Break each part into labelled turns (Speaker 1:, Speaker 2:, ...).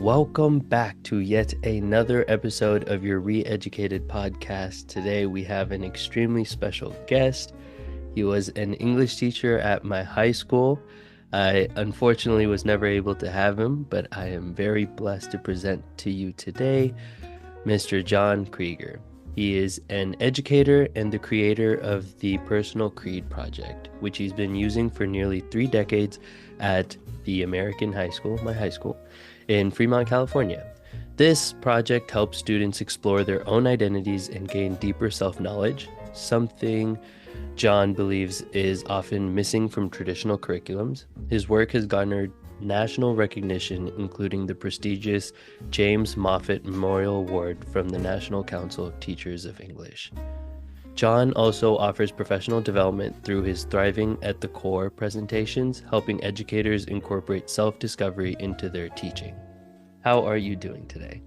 Speaker 1: Welcome back to yet another episode of your Re-Educated podcast. Today we have an extremely special guest. He was an English teacher at my high school. I unfortunately was never able to have him, but I am very blessed to present to you today Mr. John Creger. He is an educator and the creator of the Personal Creed Project, which he's been using for nearly 3 decades at the American High School, my high school, in Fremont, California. This project helps students explore their own identities and gain deeper self-knowledge, something John believes is often missing from traditional curriculums. His work has garnered national recognition, including the prestigious James Moffett Memorial Award from the National Council of Teachers of English. John also offers professional development through his Thriving at the Core presentations, helping educators incorporate self-discovery into their teaching. How are you doing today?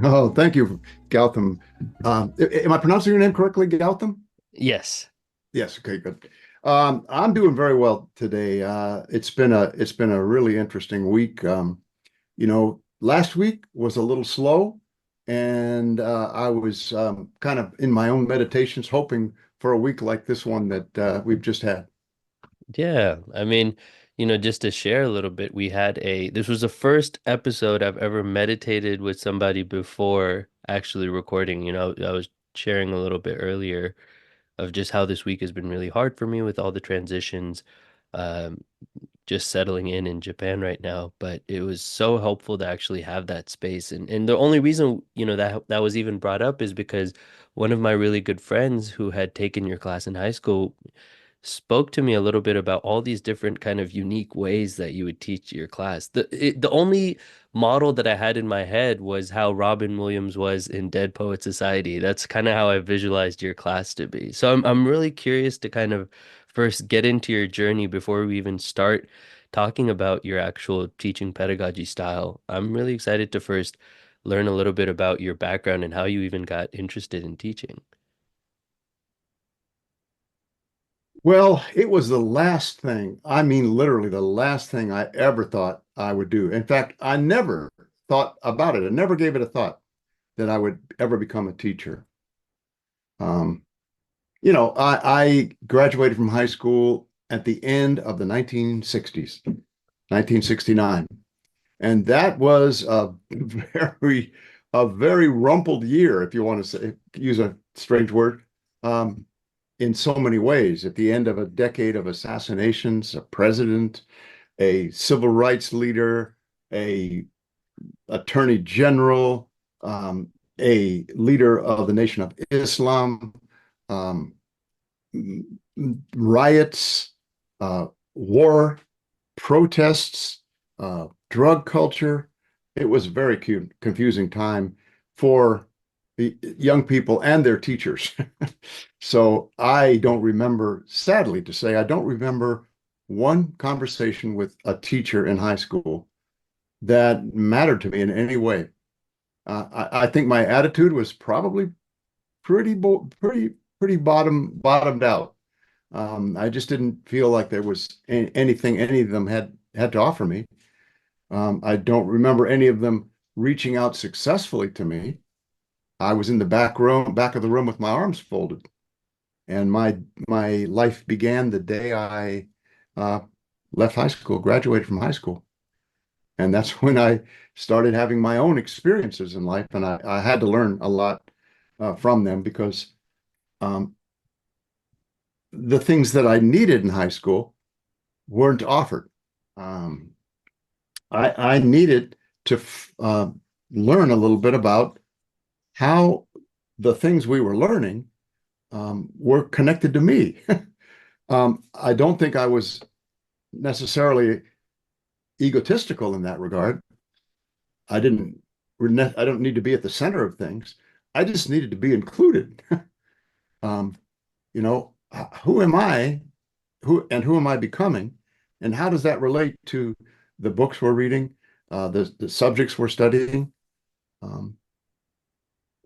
Speaker 2: Oh, thank you, Gautam. Am I pronouncing your name correctly, Gautam?
Speaker 1: Yes.
Speaker 2: Yes. Okay, good. I'm doing very well today. It's been a really interesting week. Last week was a little slow, and I was kind of in my own meditations, hoping for a week like this one that we've just had.
Speaker 1: Yeah. Just to share a little bit, this was the first episode I've ever meditated with somebody before actually recording. I was sharing a little bit earlier of just how this week has been really hard for me with all the transitions, um, just settling in Japan right now. But it was so helpful to actually have that space. And the only reason, that was even brought up is because one of my really good friends who had taken your class in high school spoke to me a little bit about all these different kind of unique ways that you would teach your class. The only model that I had in my head was how Robin Williams was in Dead Poet Society. That's kind of how I visualized your class to be. So I'm really curious to kind of first get into your journey before we even start talking about your actual teaching pedagogy style. I'm really excited to first learn a little bit about your background and how you even got interested in teaching.
Speaker 2: Well, it was the last thing, I mean, literally the last thing I ever thought I would do. In fact, I never thought about it. I never gave it a thought that I would ever become a teacher. Um, I graduated from high school at the end of the 1960s, 1969. And that was a very rumpled year, if you want to use a strange word, um, in so many ways. At the end of a decade of assassinations, a president, a civil rights leader, a attorney general, a leader of the Nation of Islam, um, riots, uh, war, protests, drug culture. It was a very confusing time for the young people and their teachers. So I don't remember, sadly to say, I don't remember one conversation with a teacher in high school that mattered to me in any way. I think my attitude was probably pretty bottomed out. I just didn't feel like there was anything any of them had to offer me. I don't remember any of them reaching out successfully to me. I was in the back of the room with my arms folded, and my life began the day I uh, left high school, graduated from high school, and that's when I started having my own experiences in life, and I had to learn a lot from them because um, the things that I needed in high school weren't offered. Um, I needed to learn a little bit about how the things we were learning were connected to me. I don't think I was necessarily egotistical in that regard. I didn't. I don't need to be at the center of things. I just needed to be included. Um, who am I? Who am I becoming? And how does that relate to the books we're reading, the subjects we're studying? Um,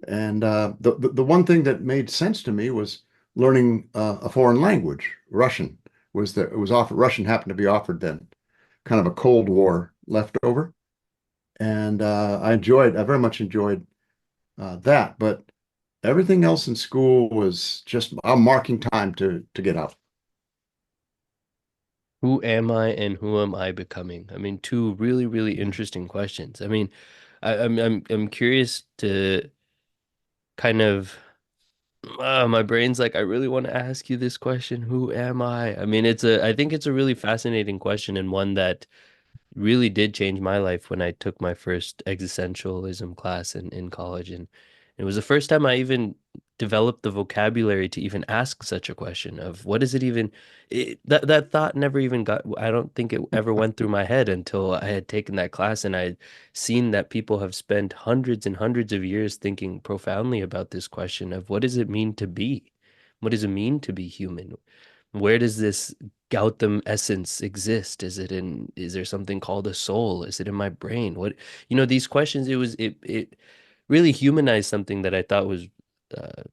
Speaker 2: and the one thing that made sense to me was learning a foreign language. Russian was offered. Russian happened to be offered then, kind of a Cold War leftover. And I very much enjoyed that. But everything else in school was just I'm marking time to get out.
Speaker 1: Who am I and who am I becoming? I mean, two really, really
Speaker 2: Yeah.
Speaker 1: interesting questions. I mean, I'm curious to kind of my brain's like, I really want to ask you this question. Who am I? I mean, I think it's a really fascinating question and one that really did change my life when I took my first existentialism class in college. And it was the first time I even developed the vocabulary to even ask such a question of what is it even that thought never even got I don't think it ever went through my head until I had taken that class and I had seen that people have spent hundreds and hundreds of years thinking profoundly about this question of what does it mean to be? What does it mean to be human? Where does this Gautam essence exist? Is there something called a soul? Is it in my brain? These questions, it really humanized something that I thought was uh,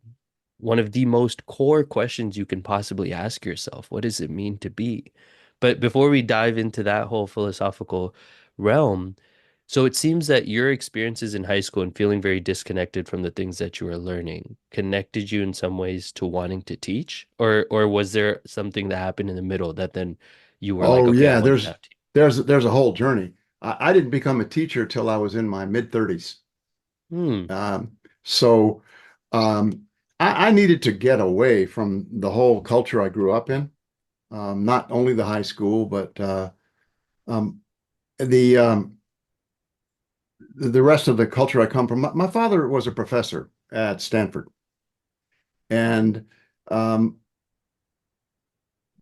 Speaker 1: one of the most core questions you can possibly ask yourself. What does it mean to be? But before we dive into that whole philosophical realm, so it seems that your experiences in high school and feeling very disconnected from the things that you were learning connected you in some ways to wanting to teach, or was there something that happened in the middle that then you were like,
Speaker 2: Oh
Speaker 1: okay, I
Speaker 2: yeah,
Speaker 1: want to now teach.
Speaker 2: there's a whole journey. I didn't become a teacher till I was in my mid 30s.
Speaker 1: Hmm.
Speaker 2: So um, I needed to get away from the whole culture I grew up in. Not only the high school, but um, the um, the rest of the culture I come from. My father was a professor at Stanford, and um,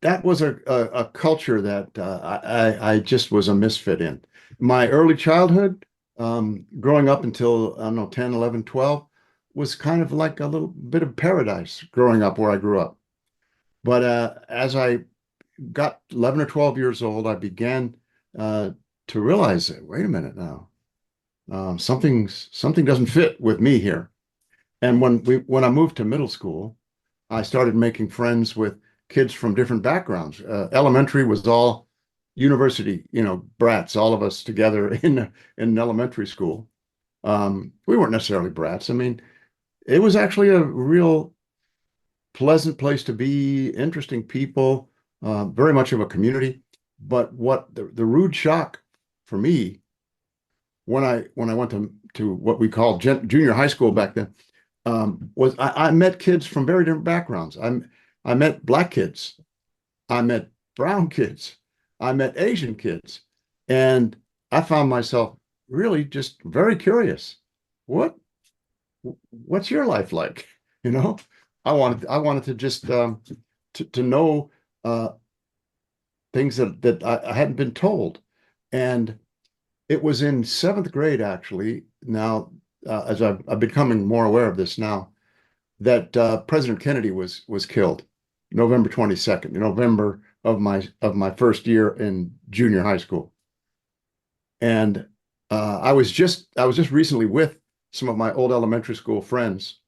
Speaker 2: that was a culture that I just was a misfit in. My early childhood, growing up until, I don't know, 10, 11, 12, was kind of like a little bit of paradise growing up where I grew up. But as I got 11 or 12 years old, I began uh, to realize that, wait a minute now, something doesn't fit with me here. And when I moved to middle school, I started making friends with kids from different backgrounds. Elementary was all university, brats, all of us together in elementary school. We weren't necessarily brats. I mean, it was actually a real pleasant place to be, interesting people, very much of a community. But what the rude shock for me when I went to what we called junior high school back then was I met kids from very different backgrounds. I met black kids, I met brown kids, I met Asian kids, and I found myself really just very curious. What what's your life like? You know, I wanted to just to know uh, things that I hadn't been told, and it was in seventh grade actually. Now, as I'm becoming more aware of this now, that President Kennedy was killed November 22nd, November of my first year in junior high school. And I was just recently with some of my old elementary school friends.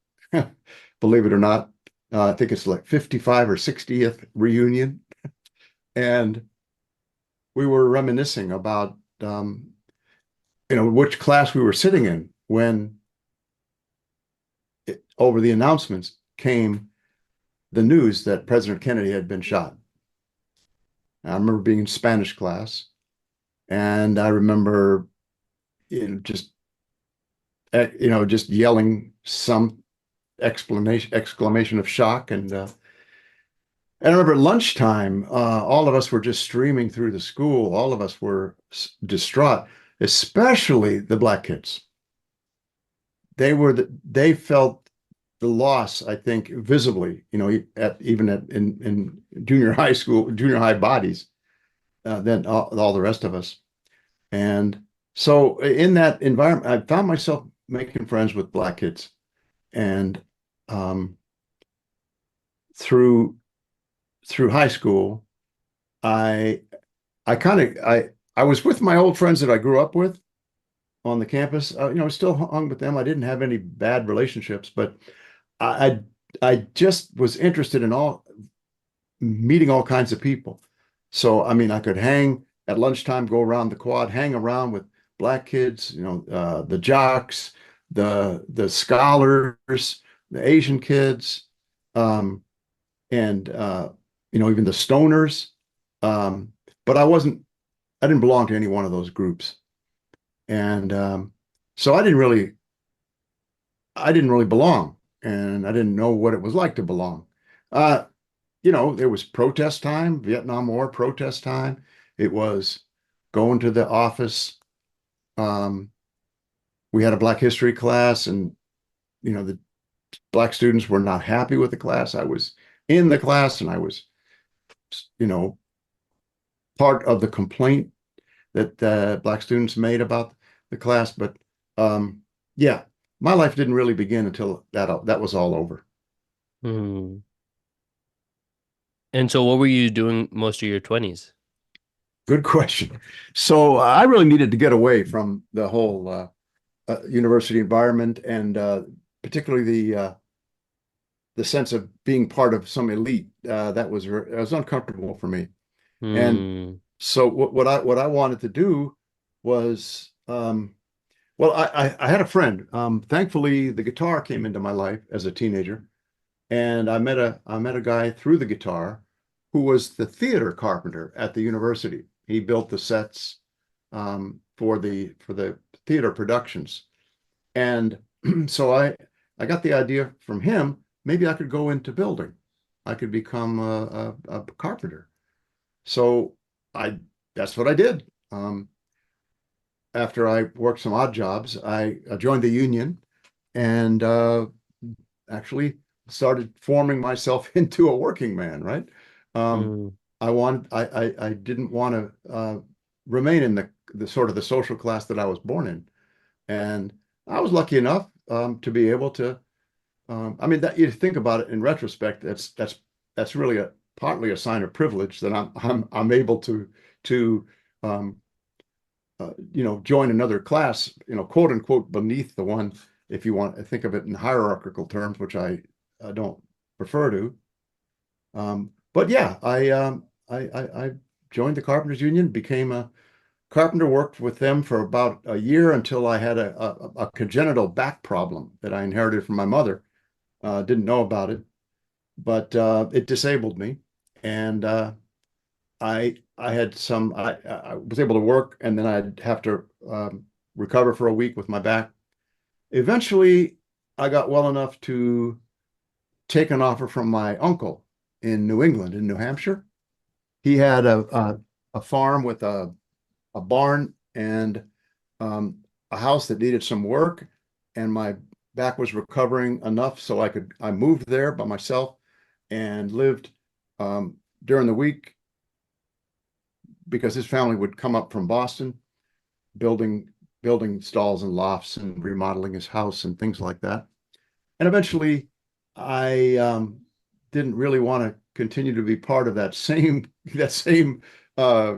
Speaker 2: Believe it or not, I think it's like 55 or 60th reunion. And we were reminiscing about which class we were sitting in when over the announcements came the news that President Kennedy had been shot. I remember being in Spanish class, and I remember just just yelling some exclamation of shock, and I remember at lunchtime, all of us were just streaming through the school. All of us were distraught, especially the black kids. They felt the loss, I think, visibly. Even in junior high school, junior high bodies, than all the rest of us. And so in that environment, I found myself making friends with black kids. And um, through through high school, I I kind of I was with my old friends that I grew up with on the campus. I still hung with them. I didn't have any bad relationships, but I I just was interested in all meeting all kinds of people. So I mean, I could hang at lunchtime, go around the quad, hang around with black kids, the jocks, the scholars, the Asian kids, um, and even the stoners. But I didn't belong to any one of those groups, and so I didn't really belong, and I didn't know what it was like to belong. Uh, it was protest time, Vietnam War protest time. It was going to the office. Um, we had a Black history class, and the Black students were not happy with the class. I was in the class, and I was, you know, part of the complaint that Black students made about the class. But um, yeah, my life didn't really begin until that was all over.
Speaker 1: Hmm. And so what were you doing most of your 20s?
Speaker 2: Good question. So I really needed to get away from the whole university environment, and particularly the sense of being part of some elite. That was uncomfortable for me. And
Speaker 1: Hmm.
Speaker 2: so what I wanted to do was, well, I had a friend. Thankfully, the guitar came into my life as a teenager, and I met a guy through the guitar who was the theater carpenter at the university. He built the sets for the theater productions, and so I got the idea from him. Maybe I could go into building. I could become a carpenter. So I that's what I did. After I worked some odd jobs, I joined the union, and actually started forming myself into a working man, right? Um,
Speaker 1: Hmm.
Speaker 2: I didn't want to remain in the sort of the social class that I was born in. And I was lucky enough to be able to. I mean, that you think about it in retrospect, that's really partly a sign of privilege that I'm able to um, join another class, quote unquote, beneath the one, if you want to think of it in hierarchical terms, which I don't prefer to. But yeah, I joined the Carpenters Union, became a carpenter, worked with them for about a year until I had a congenital back problem that I inherited from my mother. Didn't know about it, but it disabled me, and I had some. I was able to work, and then I'd have to recover for a week with my back. Eventually, I got well enough to take an offer from my uncle in New England, in New Hampshire. He had a farm with a barn and um, a house that needed some work, and my back was recovering enough so I moved there by myself and lived during the week because his family would come up from Boston, building building stalls and lofts and remodeling his house and things like that. And eventually, I didn't really want to continue to be part of that same uh,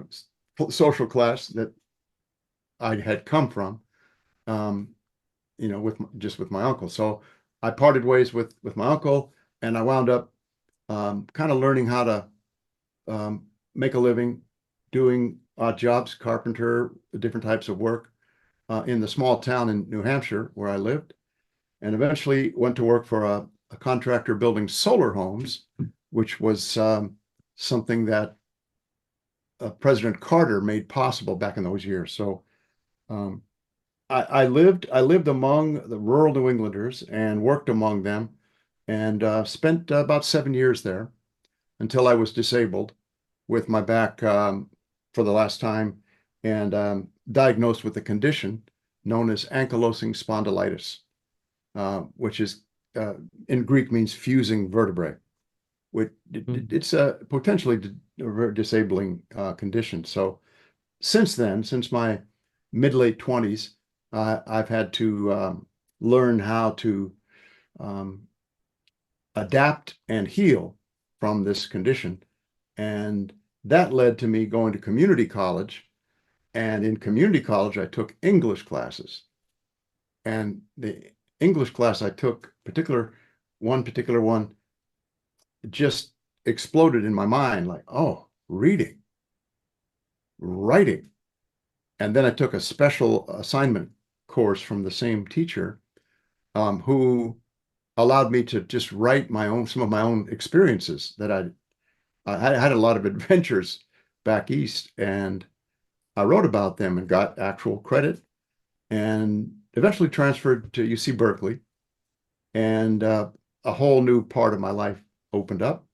Speaker 2: social class that I had come from. Um, just with my uncle. So I parted ways with my uncle, and I wound up kind of learning how to make a living doing odd jobs, carpenter, different types of work in the small town in New Hampshire where I lived, and eventually went to work for a contractor building solar homes, which was something that President Carter made possible back in those years. So um, I lived among the rural New Englanders and worked among them, and spent about 7 years there until I was disabled with my back for the last time, and diagnosed with a condition known as ankylosing spondylitis, which is in Greek means fusing vertebrae. It's a potentially very disabling condition. So since then, since my mid late 20s, I've had to learn how to um, adapt and heal from this condition. And that led to me going to community college. And in community college, I took English classes. And the English class I took, one particular one, just exploded in my mind like, oh, reading, writing. And then I took a special assignment course from the same teacher, who allowed me to just write some of my own experiences that I had a lot of adventures back east, and I wrote about them and got actual credit, and eventually transferred to UC Berkeley, and a whole new part of my life opened up.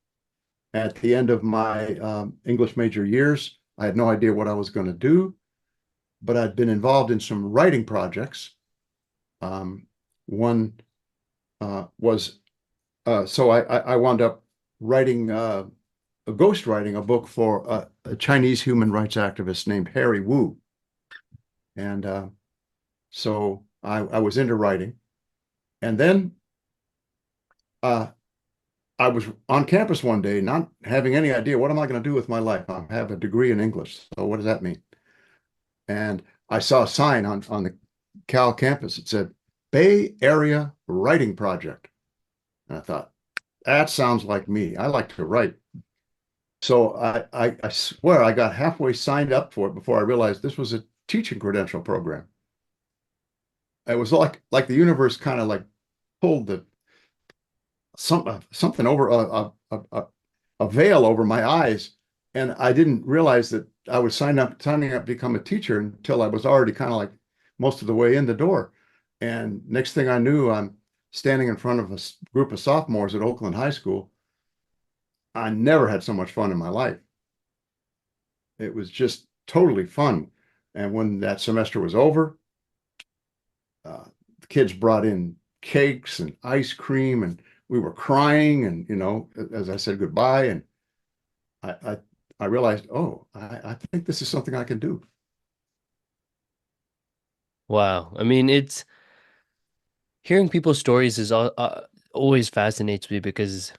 Speaker 2: At the end of my English major years, I had no idea what I was going to do, but I'd been involved in some writing projects. One was so I wound up writing a ghostwriting a book for a Chinese human rights activist named Harry Wu, and so I was into writing, and then uh, I was on campus one day, not having any idea what am I going to do with my life. I have a degree in English, so what does that mean? And I saw a sign on the Cal campus. It said Bay Area Writing Project. And I thought, that sounds like me. I like to write. So I swear I got halfway signed up for it before I realized this was a teaching credential program. It was like the universe kind of like pulled something over a veil over my eyes, and I didn't realize that I was signing up to become a teacher until I was already kind of like most of the way in the door. And next thing I knew, I'm standing in front of a group of sophomores at Oakland High School. I never had so much fun in my life. It was just totally fun. And when that semester was over, the kids brought in cakes and ice cream, and we were crying. And, as I said goodbye, and I, I, I realized, oh, I think this is something I can do.
Speaker 1: Wow. I mean, it's hearing people's stories is always fascinates me because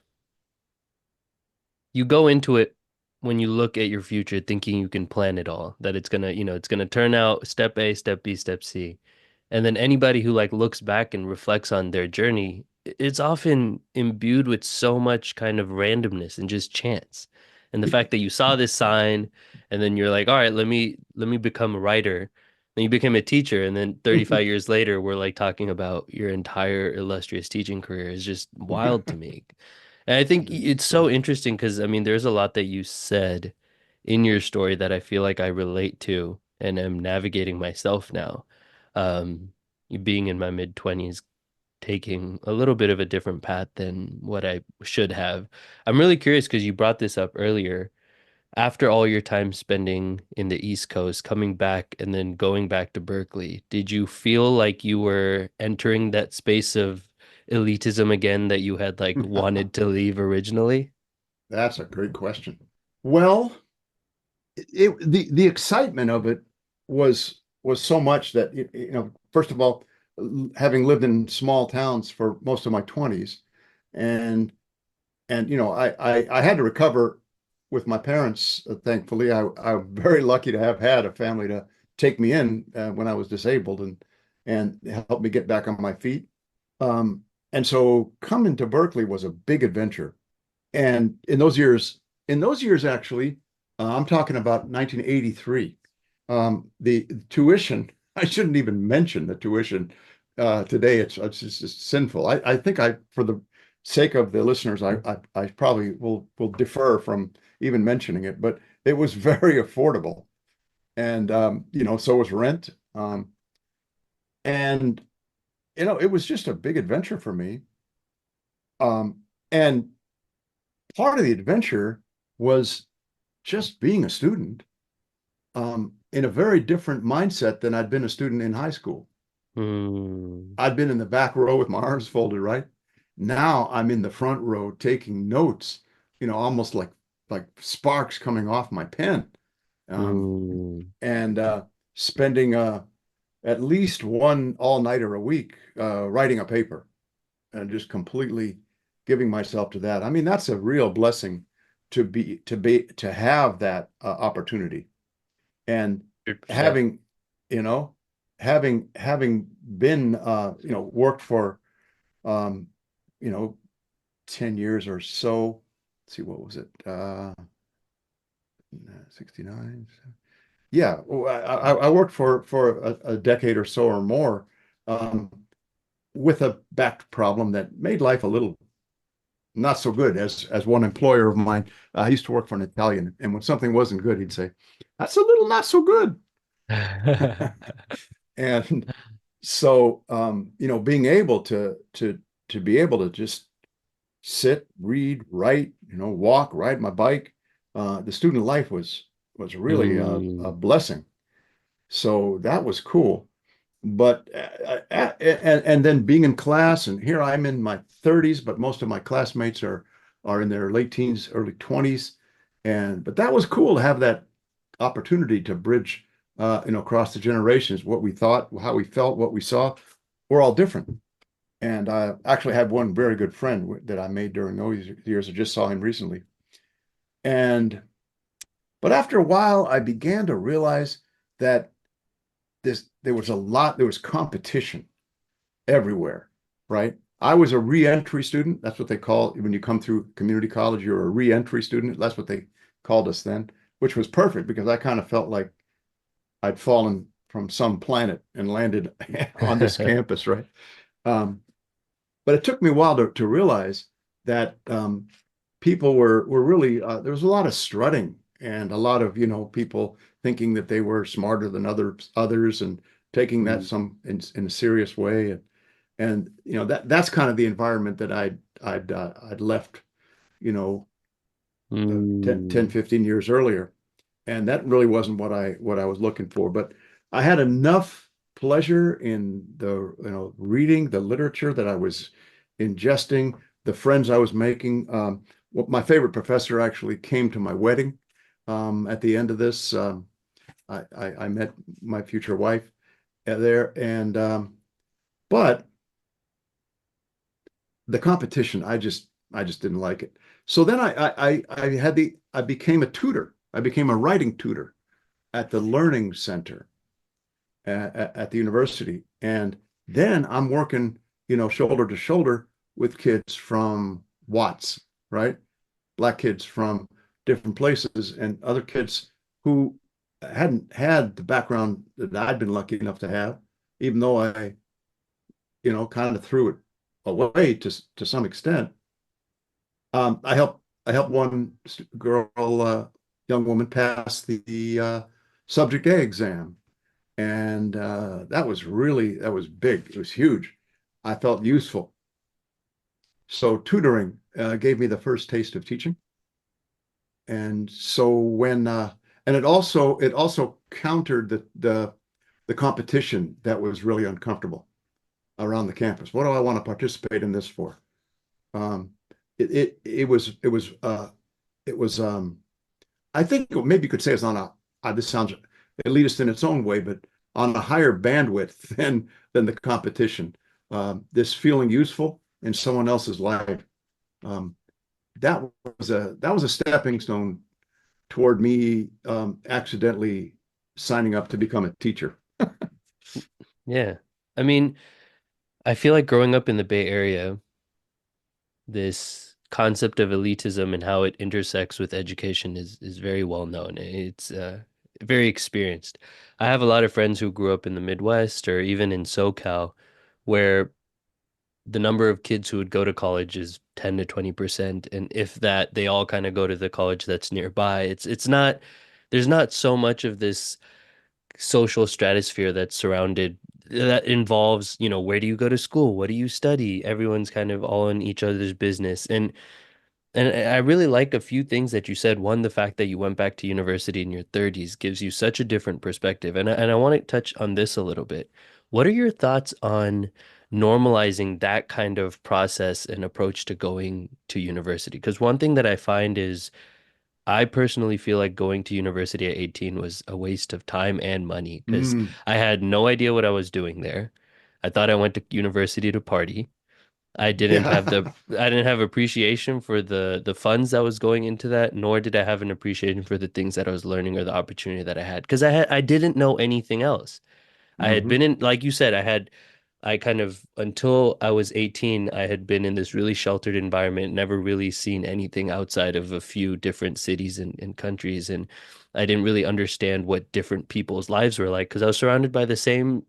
Speaker 1: you go into it when you look at your future thinking you can plan it all, that it's gonna, it's gonna turn out step A, step B, step C. And then anybody who like looks back and reflects on their journey, it's often imbued with so much kind of randomness and just chance. And the fact that you saw this sign and then you're like, all right, let me become a writer. Then you became a teacher, and then 35 years later, we're like talking about your entire illustrious teaching career is just wild to me. And I think it's so interesting because I mean, there's a lot that you said in your story that I feel like I relate to and am navigating myself now. Um, being in my mid 20s, taking a little bit of a different path than what I should have. I'm really curious because you brought this up earlier. After all your time spending in the East Coast, coming back and then going back to Berkeley, did you feel like you were entering that space of elitism again that you had like wanted to leave originally?
Speaker 2: That's a great question. Well, the excitement of it was so much that first of all, having lived in small towns for most of my 20s, and I had to recover with my parents. Thankfully, I'm very lucky to have had a family to take me in when I was disabled, and help me get back on my feet. And so coming to Berkeley was a big adventure. And in those years, actually, I'm talking about 1983. The tuition, I shouldn't even mention the tuition. Today, it's just sinful. I think for the sake of the listeners, I probably will defer from even mentioning it, but it was very affordable. And, so was rent. And, it was just a big adventure for me. And part of the adventure was just being a student, in a very different mindset than I'd been a student in high school.
Speaker 1: Hmm.
Speaker 2: I'd been in the back row with my arms folded, right? Now I'm in the front row taking notes, almost like sparks coming off my pen, um,
Speaker 1: Hmm.
Speaker 2: and spending at least one all-nighter a week writing a paper, and just completely giving myself to that. I mean, that's a real blessing to have that opportunity. And
Speaker 1: 100%.
Speaker 2: having, you know, having been worked for um, you know, 10 years or so. Let's see, what was it? 69. Yeah, well, I worked for a decade or so or more, um, with a back problem that made life a little not so good. As one employer of mine, I used to work for an Italian, and when something wasn't good, he'd say, "That's a little not so good." And so, being able to be able to just sit, read, write, walk, ride my bike, the student life was really a
Speaker 1: Mm,
Speaker 2: blessing. So that was cool. But and then being in class, and here I'm in my 30s, but most of my classmates are in their late teens, early 20s, and but that was cool to have that opportunity to bridge, across the generations. What we thought, how we felt, what we saw, we're all different. And I actually had one very good friend that I made during those years. I just saw him recently, and but after a while, I began to realize that there was competition everywhere, right? I was a re-entry student. That's what they call when you come through community college, you're a re-entry student. That's what they called us then, which was perfect because I kind of felt like I'd fallen from some planet and landed on this campus, right? Um, but it took me a while to realize that people were really there was a lot of strutting and a lot of people thinking that they were smarter than others and taking that
Speaker 1: mm,
Speaker 2: some in a serious way and that's kind of the environment that I'd left, you know 10
Speaker 1: mm,
Speaker 2: 15 years earlier, and that really wasn't what I was looking for. But I had enough pleasure in the reading the literature that I was ingesting, the friends I was making. My favorite professor actually came to my wedding. At the end of this, I met my future wife there, and but the competition, I just didn't like it. So then I became a tutor. I became a writing tutor at the Learning Center at the university. And then I'm working, shoulder to shoulder with kids from Watts, right? Black kids from different places and other kids who hadn't had the background that I'd been lucky enough to have, even though I, kind of threw it away to some extent. I helped one girl, young woman, pass the subject A exam, and that was big. It was huge. I felt useful. So tutoring gave me the first taste of teaching, and so and it also countered the competition that was really uncomfortable around the campus. What do I want to participate in this for? Um, it was I think maybe you could say it's on this sounds elitist in its own way, but on a higher bandwidth than the competition. This feeling useful in someone else's life. Um, that was a stepping stone toward me accidentally signing up to become a teacher.
Speaker 1: yeah. I mean, I feel like growing up in the Bay Area, this concept of elitism and how it intersects with education is very well known. It's very experienced. I have a lot of friends who grew up in the Midwest or even in SoCal, where the number of kids who would go to college is 10 to 20%, and if that, they all kind of go to the college that's nearby. It's not there's not so much of this social stratosphere that's surrounded that involves, where do you go to school? What do you study? Everyone's kind of all in each other's business. And I really like a few things that you said. One, the fact that you went back to university in your 30s gives you such a different perspective. And I want to touch on this a little bit. What are your thoughts on normalizing that kind of process and approach to going to university? Because one thing that I find is I personally feel like going to university at 18 was a waste of time and money because
Speaker 2: Mm,
Speaker 1: I had no idea what I was doing there. I thought I went to university to party.
Speaker 2: yeah.
Speaker 1: I didn't have appreciation for the funds that was going into that, nor did I have an appreciation for the things that I was learning or the opportunity that I had because I didn't know anything else. I had
Speaker 2: Hmm.
Speaker 1: been in, like you said, I kind of, until I was 18, I had been in this really sheltered environment, never really seen anything outside of a few different cities and countries. I didn't really understand what different people's lives were like because I was surrounded by the same,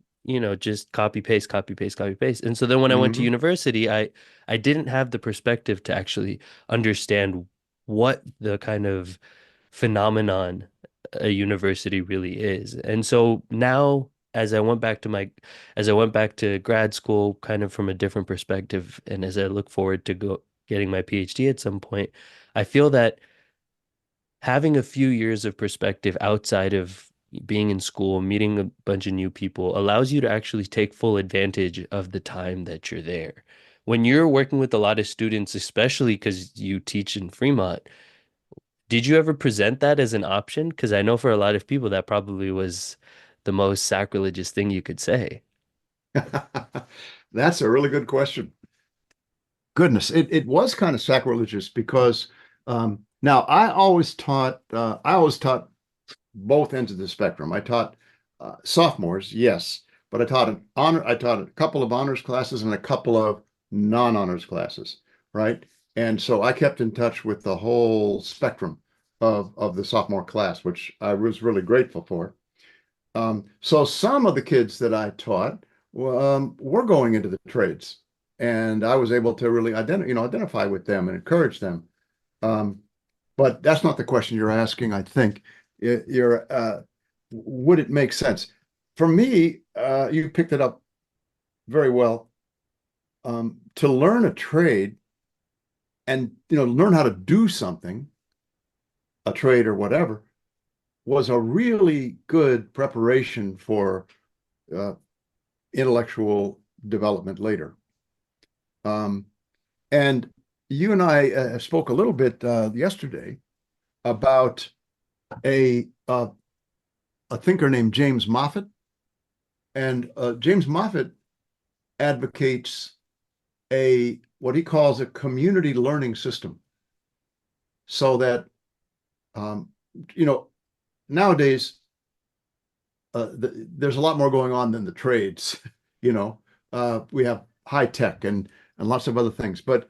Speaker 1: just copy paste, copy paste, copy paste. And so then when I went to
Speaker 2: Hmm.
Speaker 1: university, I didn't have the perspective to actually understand what the kind of phenomenon a university really is. And so now as I went back to grad school kind of from a different perspective and as I look forward to go getting my PhD at some point, I feel that having a few years of perspective outside of being in school, meeting a bunch of new people allows you to actually take full advantage of the time that you're there. When you're working with a lot of students, especially because you teach in Fremont, did you ever present that as an option? Because I know for a lot of people that probably was the most sacrilegious thing you could say.
Speaker 2: That's a really good question. Goodness, it was kind of sacrilegious because now I always taught both ends of the spectrum. I taught sophomores, yes, but I taught a couple of honors classes and a couple of non-honors classes, right? And so I kept in touch with the whole spectrum of the sophomore class, which I was really grateful for. So some of the kids that I taught were going into the trades, and I was able to really identify with them and encourage them. Um, but that's not the question you're asking, I think. Would it make sense? For me, you picked it up very well. To learn a trade and learn how to do something, a trade or whatever, was a really good preparation for uh, intellectual development later. Um, and you and I spoke a little bit yesterday about a uh, a thinker named James Moffat, and James Moffat advocates a what he calls a community learning system, so that um, you know nowadays there's a lot more going on than the trades. You know, we have high tech and lots of other things, but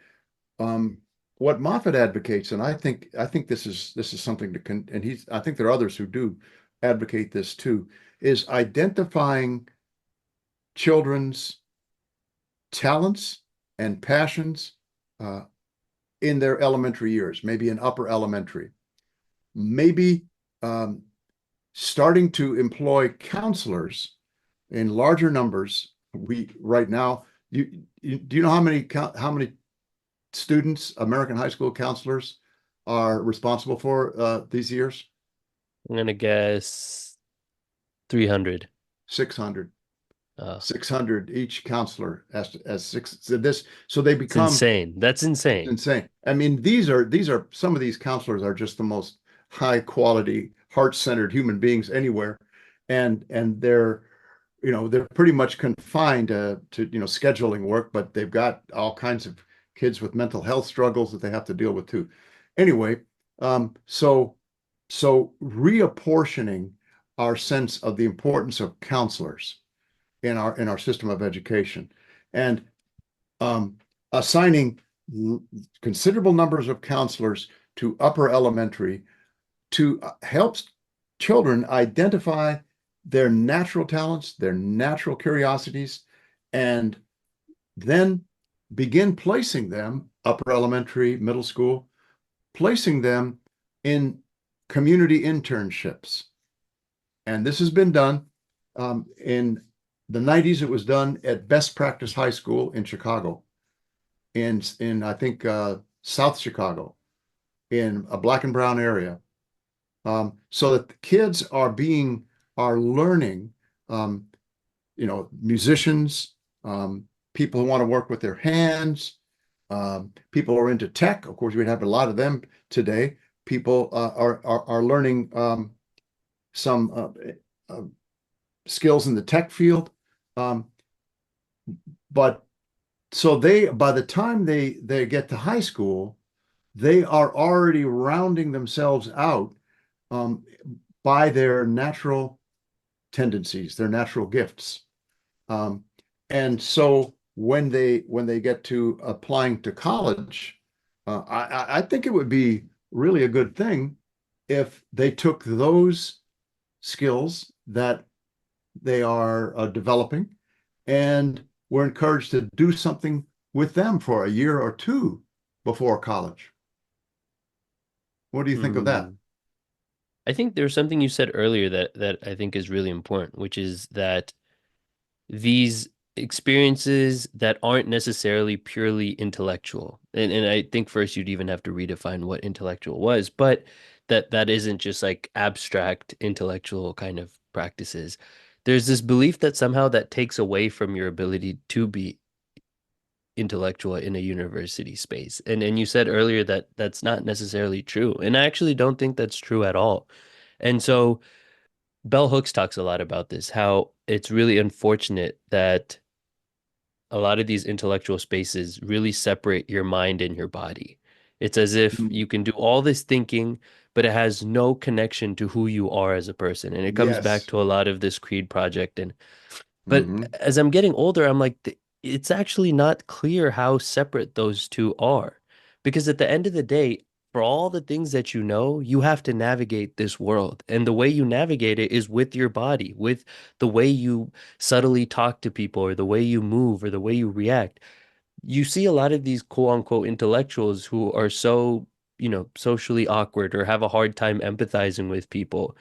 Speaker 2: um, what Moffat advocates, and I think this is something to and I think there are others who do advocate this too, is identifying children's talents and passions uh, in their elementary years, maybe in upper elementary, maybe um, starting to employ counselors in larger numbers. We right now, do you know how many students American high school counselors are responsible for these years?
Speaker 1: I'm gonna guess 300.
Speaker 2: 600.
Speaker 1: Uh,
Speaker 2: 600 each counselor as six. So they
Speaker 1: it's
Speaker 2: become
Speaker 1: insane. That's insane.
Speaker 2: insane. I mean, these are some of these counselors are just the most high quality, heart-centered human beings anywhere. And they're pretty much confined to scheduling work, but they've got all kinds of kids with mental health struggles that they have to deal with too. Anyway, so reapportioning our sense of the importance of counselors in our system of education, and um, assigning considerable numbers of counselors to upper elementary to help children identify their natural talents, their natural curiosities, and then begin placing them upper elementary, middle school, placing them in community internships. And this has been done in the 90s. It was done at Best Practice High School in Chicago, in I think South Chicago, in a black and brown area, so that the kids are learning, um, musicians, people who want to work with their hands, people who are into tech. Of course, we have a lot of them today. People are learning some skills in the tech field, um, but so by the time they get to high school, they are already rounding themselves out um, by their natural tendencies, their natural gifts. Um, and so when they get to applying to college, I think it would be really a good thing if they took those skills that they are developing and were encouraged to do something with them for a year or two before college. What do you think of that?
Speaker 1: Hmm. I think there's something you said earlier that I think is really important, which is that these experiences that aren't necessarily purely intellectual. And I think first you'd even have to redefine what intellectual was, but that isn't just like abstract intellectual kind of practices. There's this belief that somehow that takes away from your ability to be intellectual in a university space. And you said earlier that that's not necessarily true. And I actually don't think that's true at all. And so Bell Hooks talks a lot about this, how it's really unfortunate that a lot of these intellectual spaces really separate your mind and your body. It's as if
Speaker 2: Mm.
Speaker 1: you can do all this thinking, but it has no connection to who you are as a person. And it comes back
Speaker 2: Yes.
Speaker 1: to a lot of this Creed project. But
Speaker 2: Hmm.
Speaker 1: as I'm getting older, I'm like, it's actually not clear how separate those two are. Because at the end of the day, for all the things that you have to navigate this world. And the way you navigate it is with your body, with the way you subtly talk to people, or the way you move, or the way you react. You see a lot of these quote unquote intellectuals who are so, socially awkward or have a hard time empathizing with people.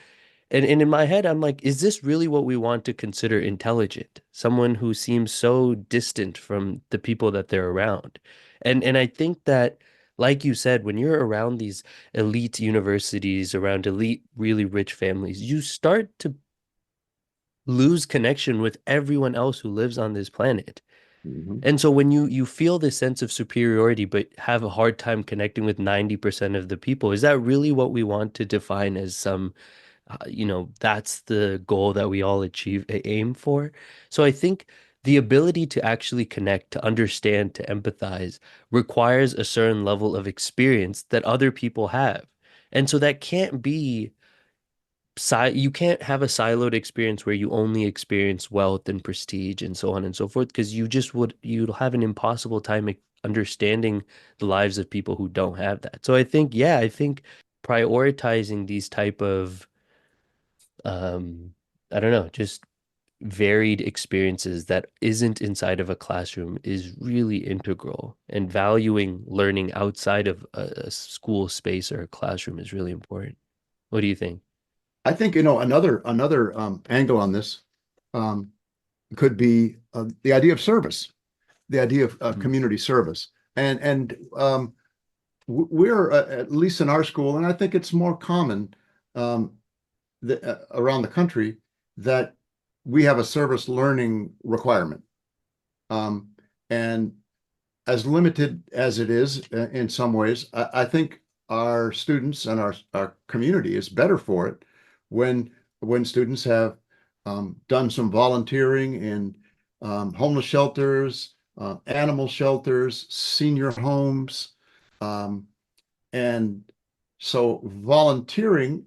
Speaker 1: And in my head, I'm like, is this really what we want to consider intelligent? Someone who seems so distant from the people that they're around. And I think that, like you said, when you're around these elite universities, around elite, really rich families, you start to lose connection with everyone else who lives on this planet.
Speaker 2: Hmm.
Speaker 1: And so when you feel this sense of superiority, but have a hard time connecting with 90% of the people, is that really what we want to define as some that's the goal that we all aim for. So I think the ability to actually connect, to understand, to empathize requires a certain level of experience that other people have. And so that can't be you can't have a siloed experience where you only experience wealth and prestige and so on and so forth, because you'll have an impossible time understanding the lives of people who don't have that. So I think prioritizing these type of um, I don't know, just varied experiences that isn't inside of a classroom is really integral. And valuing learning outside of a school space or a classroom is really important. What do you think?
Speaker 2: I think, another angle on this um, could be the idea of service, the idea of
Speaker 1: Mhm.
Speaker 2: community service. And we're at least in our school, and I think it's more common um, around the country that we have a service learning requirement. Um, and as limited as it is in some ways, I think our students and our community is better for it when when students have done some volunteering in homeless shelters, animal shelters, senior homes, um, and so volunteering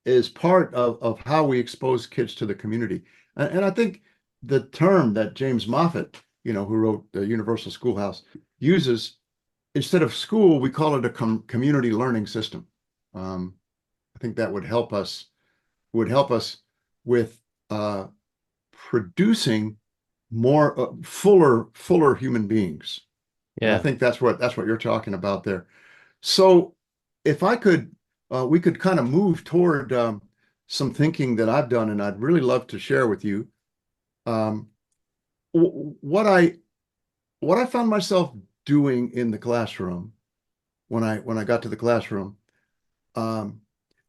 Speaker 2: is part of how we expose kids to the community. And I think the term that James Moffat, who wrote the Universal Schoolhouse, uses, instead of school, we call it a community learning system. Um, I think that would help us with producing more fuller human beings. And I
Speaker 1: Yeah.
Speaker 2: think that's what you're talking about there. So if I could, we could kind of move toward some thinking that I've done, and I'd really love to share with you. Um, what I found myself doing in the classroom when I got to the classroom, um,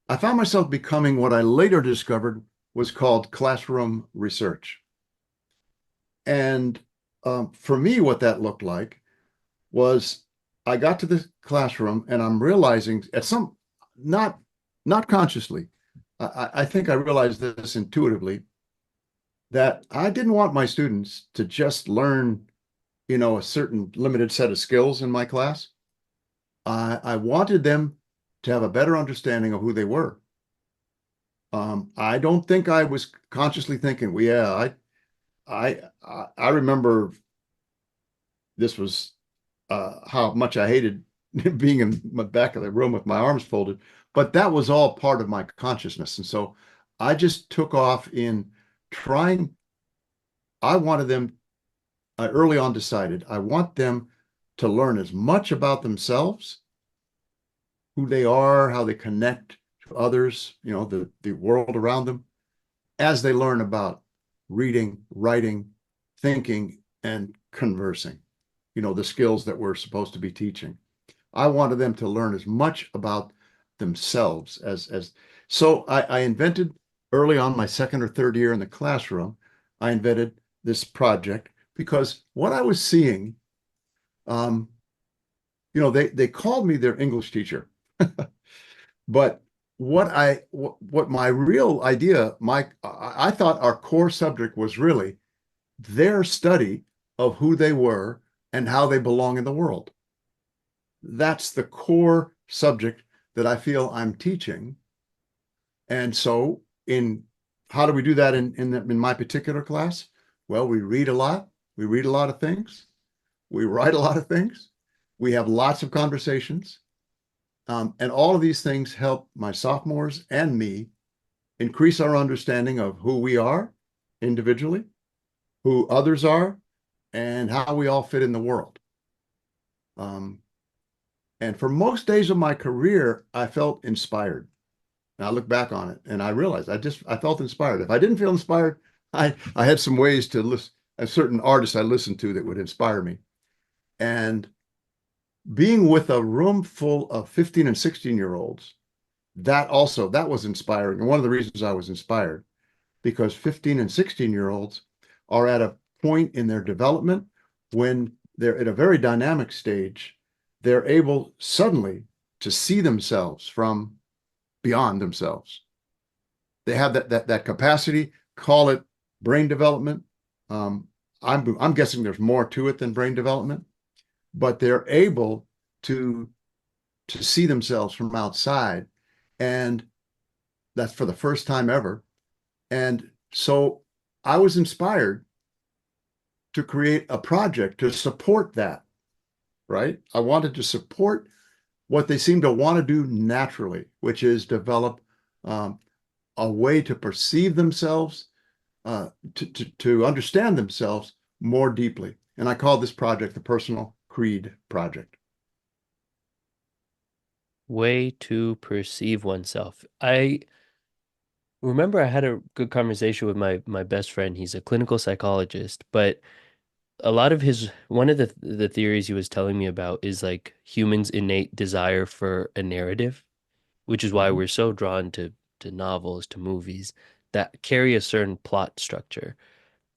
Speaker 2: I found myself becoming what I later discovered was called classroom research. And for me, what that looked like was I got to the classroom and I'm realizing at some not not consciously, I think I realized this intuitively that I didn't want my students to just learn, a certain limited set of skills in my class. I wanted them to have a better understanding of who they were. I don't think I was consciously thinking, well, yeah, I remember this was how much I hated being in my back of the room with my arms folded, but that was all part of my consciousness. And so I just took off in trying. I wanted them, I early on decided I want them to learn as much about themselves, who they are, how they connect to others, the world around them, as they learn about reading, writing, thinking, and conversing, the skills that we're supposed to be teaching. I wanted them to learn as much about themselves as so I invented early on my second or third year in the classroom, I invented this project because what I was seeing, um, they called me their English teacher, but what my real idea, I thought our core subject was really their study of who they were and how they belong in the world. That's the core subject that I feel I'm teaching. And so in how do we do that in my particular class? Well, we read a lot. We read a lot of things. We write a lot of things. We have lots of conversations. And all of these things help my sophomores and me increase our understanding of who we are individually, who others are, and how we all fit in the world. And for most days of my career, I felt inspired. And I look back on it and I realized I felt inspired. If I didn't feel inspired, I had some ways to listen, a certain artist I listened to that would inspire me. And being with a room full of 15 and 16-year-olds, that was inspiring. And one of the reasons I was inspired, because 15 and 16-year-olds are at a point in their development when they're at a very dynamic stage. They're able suddenly to see themselves from beyond themselves. They have that capacity. Call it brain development. I'm guessing there's more to it than brain development, but they're able to see themselves from outside, and that's for the first time ever. And so I was inspired to create a project to support that, right? I wanted to support what they seem to want to do naturally, which is develop a way to perceive themselves, to understand themselves more deeply. And I call this project the Personal Creed Project.
Speaker 1: Way to perceive oneself. I remember I had a good conversation with my best friend. He's a clinical psychologist, but a lot of his one of the theories he was telling me about is like humans' innate desire for a narrative, which is why
Speaker 2: Mhm.
Speaker 1: we're so drawn to novels, to movies that carry a certain plot structure.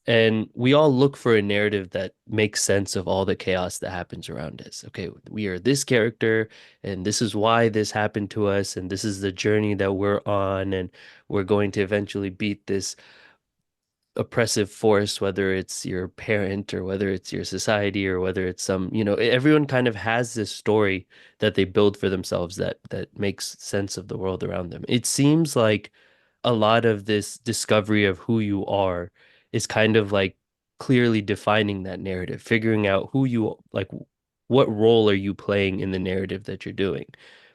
Speaker 1: And we all look for a narrative that makes sense of all the chaos that happens around us. Okay, we are this character, and this is why this happened to us, and this is the journey that we're on, and we're going to eventually beat this oppressive force, whether it's your parent or whether it's your society or whether it's some, everyone kind of has this story that they build for themselves that makes sense of the world around them. It seems like a lot of this discovery of who you are is kind of like clearly defining that narrative, figuring out who you like, what role are you playing in the narrative that you're doing.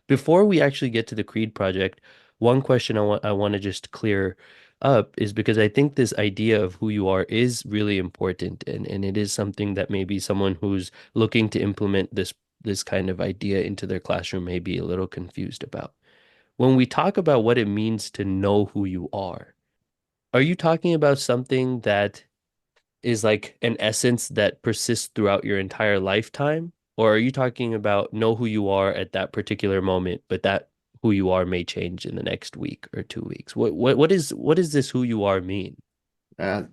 Speaker 1: Before we actually get to the Creed project, one question I want to just clear up is because I think this idea of who you are is really important, and it is something that maybe someone who's looking to implement this kind of idea into their classroom may be a little confused about. When we talk about what it means to know who you are you talking about something that is like an essence that persists throughout your entire lifetime? Or are you talking about know who you are at that particular moment, but that who you are may change in the next week or 2 weeks? What is this who you are mean?
Speaker 2: And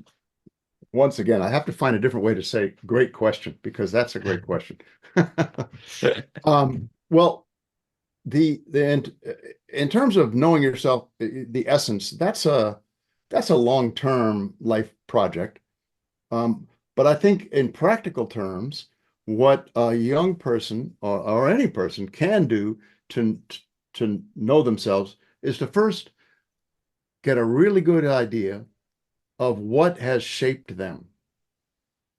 Speaker 2: once again, I have to find a different way to say great question because that's a great question. Well, in terms of knowing yourself, the essence, that's a long-term life project. Um, but I think in practical terms, what a young person or any person can do to to know themselves is to first get a really good idea of what has shaped them,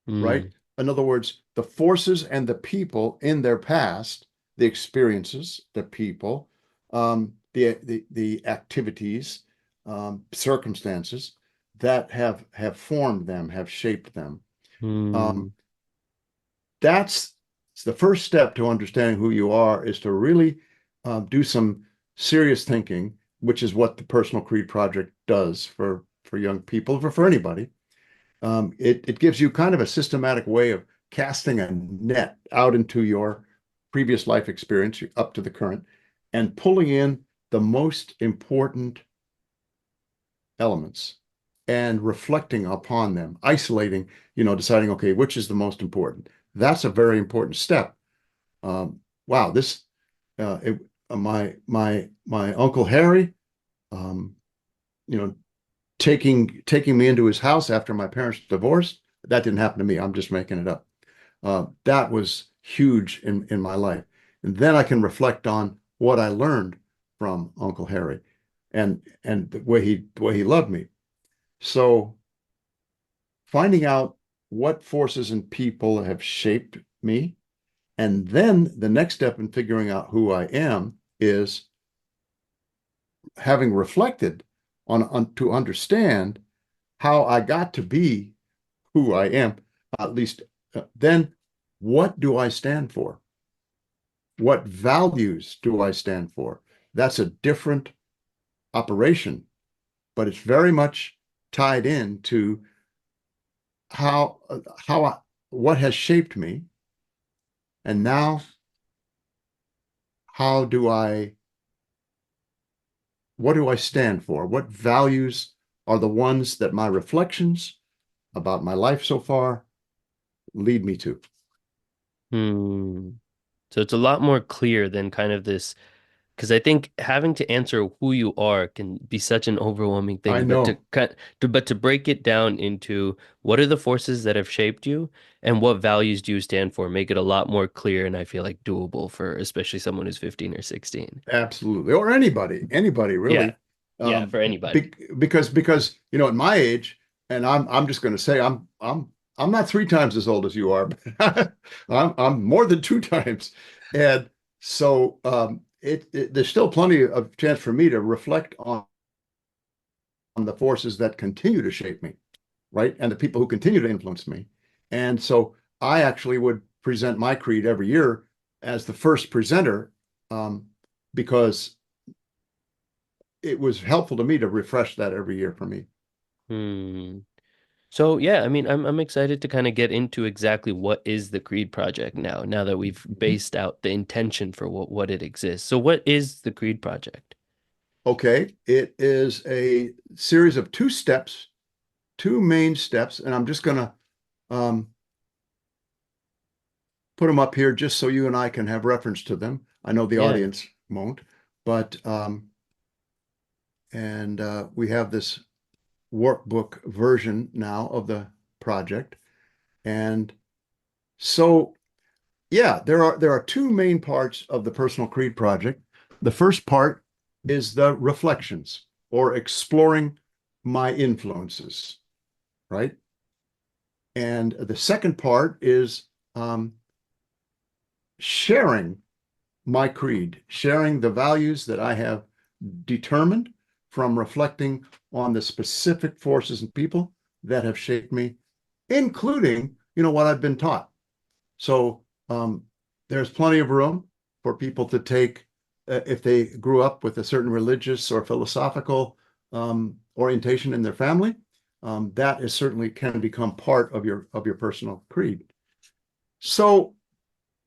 Speaker 2: right?
Speaker 1: Mm,
Speaker 2: In other words, the forces and the people in their past the experiences, the people, the activities, circumstances that have formed them, have shaped them.
Speaker 1: Hmm.
Speaker 2: That's the first step to understanding who you are, is to really do some serious thinking, which is what the Personal Creed Project does for young people, for anybody. It gives you kind of a systematic way of casting a net out into your previous life experience up to the current, and pulling in the most important elements and reflecting upon them, isolating, deciding, okay, which is the most important. That's a very important step. Wow, this my Uncle Harry, um, you know, taking me into his house after my parents divorced. That didn't happen to me. I'm just making it up. That was huge in my life. And then I can reflect on what I learned from Uncle Harry, and the way he loved me. So finding out what forces and people have shaped me, and then the next step in figuring out who I am is having reflected on to understand how I got to be who I am, at least then what do I stand for? What values do I stand for? That's a different operation, but it's very much tied in to how what has shaped me, and now how do I what do I stand for? What values are the ones that my reflections about my life so far lead me to?
Speaker 1: Hmm. So it's a lot more clear than kind of this, because I think having to answer who you are can be such an overwhelming
Speaker 2: I
Speaker 1: thing, but
Speaker 2: know.
Speaker 1: to break it down into what are the forces that have shaped you and what values do you stand for, make it a lot more clear and I feel like doable for especially someone who's 15 or 16.
Speaker 2: Absolutely. Or anybody
Speaker 1: Yeah.
Speaker 2: really.
Speaker 1: Yeah, for anybody.
Speaker 2: Because at my age, and I'm just going to say I'm not three times as old as you are, but I'm more than two times. And so there's still plenty of chance for me to reflect on the forces that continue to shape me, right? And the people who continue to influence me. And so I actually would present my creed every year as the first presenter, um, because it was helpful to me to refresh that every year for me.
Speaker 1: Hmm. So yeah, I mean, I'm excited to kind of get into exactly what is the Creed Project now that we've based out the intention for what it exists. So what is the Creed Project?
Speaker 2: Okay, it is a series of two steps, two main steps, and I'm just going to um, put them up here just so you and I can have reference to them. I know the
Speaker 1: Yeah.
Speaker 2: audience won't, but we have this workbook version now of the project. And so, yeah, there are two main parts of the Personal Creed Project. The first part is the reflections, or exploring my influences, right? And the second part is um, sharing my creed, sharing the values that I have determined from reflecting on the specific forces and people that have shaped me, including, what I've been taught. So there's plenty of room for people to take, if they grew up with a certain religious or philosophical orientation in their family, that is certainly can become part of your personal creed. So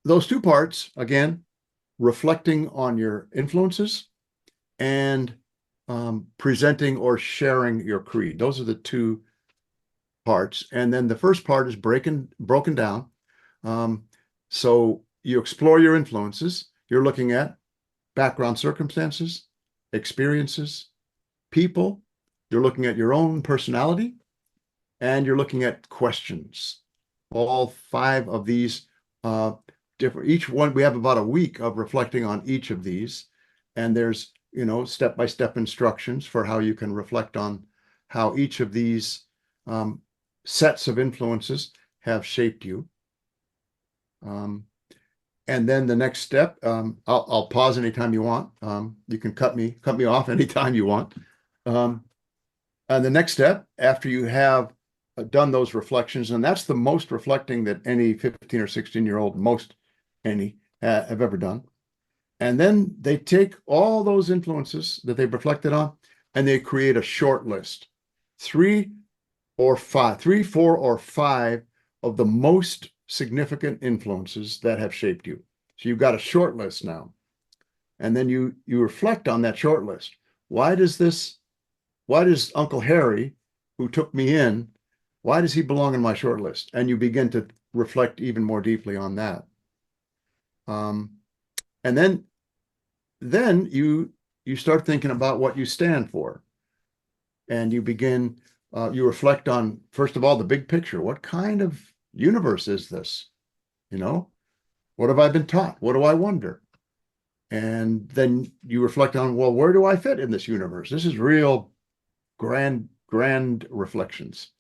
Speaker 2: those two parts, again, reflecting on your influences and presenting or sharing your creed. Those are the two parts. And then the first part is broken down. Um, so you explore your influences. You're looking at background circumstances, experiences, people. You're looking at your own personality, and you're looking at questions. All five of these different. Each one, we have about a week of reflecting on each of these, and there's step-by-step instructions for how you can reflect on how each of these um, sets of influences have shaped you. Um, And then the next step, I'll pause anytime you want. You can cut me off anytime you want. Um, and the next step, after you have done those reflections, and that's the most reflecting that any 15 or 16-year-old, most any, have ever done. And then they take all those influences that they've reflected on and they create a short list. Three or five, three, four, or five of the most significant influences that have shaped you. So you've got a short list now. And then you reflect on that short list. Why does Uncle Harry, who took me in, why does he belong in my short list? And you begin to reflect even more deeply on that. And then you start thinking about what you stand for. And you reflect on, first of all, the big picture. What kind of universe is this? You know, what have I been taught? What do I wonder? And then you reflect on, well, where do I fit in this universe? This is real grand reflections.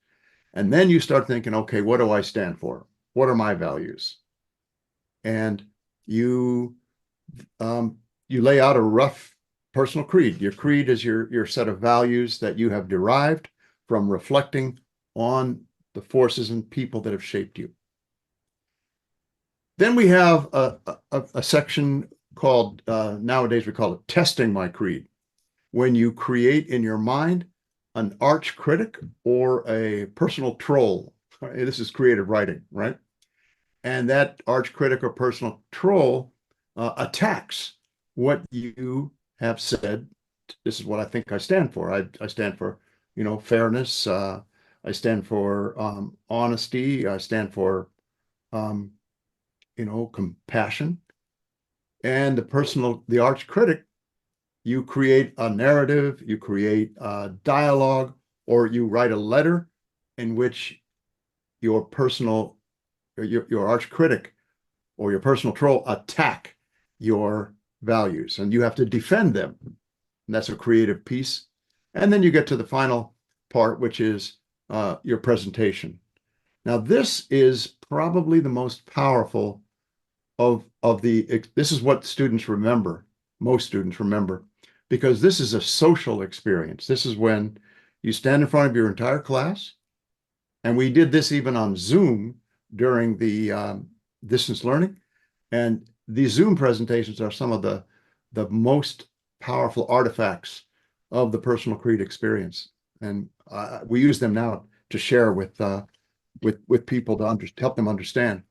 Speaker 2: And then you start thinking, okay, what do I stand for? What are my values? And you you lay out a rough personal creed. Your creed is your set of values that you have derived from reflecting on the forces and people that have shaped you. Then we have a section called, nowadays we call it testing my creed. When you create in your mind an arch critic or a personal troll. This is creative writing, right? And that arch critic or personal troll attacks what you have said. This is what I think I stand for. I stand for, fairness. I stand for honesty. I stand for, compassion. And the arch critic, you create a narrative, you create a dialogue, or you write a letter in which your arch critic or your personal troll attack your values, and you have to defend them. And that's a creative piece. And then you get to the final part, which is your presentation. Now, this is probably the most powerful this is what students remember, most students remember, because this is a social experience. This is when you stand in front of your entire class, and we did this even on Zoom during the distance learning. And these Zoom presentations are some of the most powerful artifacts of the personal creed experience. And we use them now to share with people to help them understand.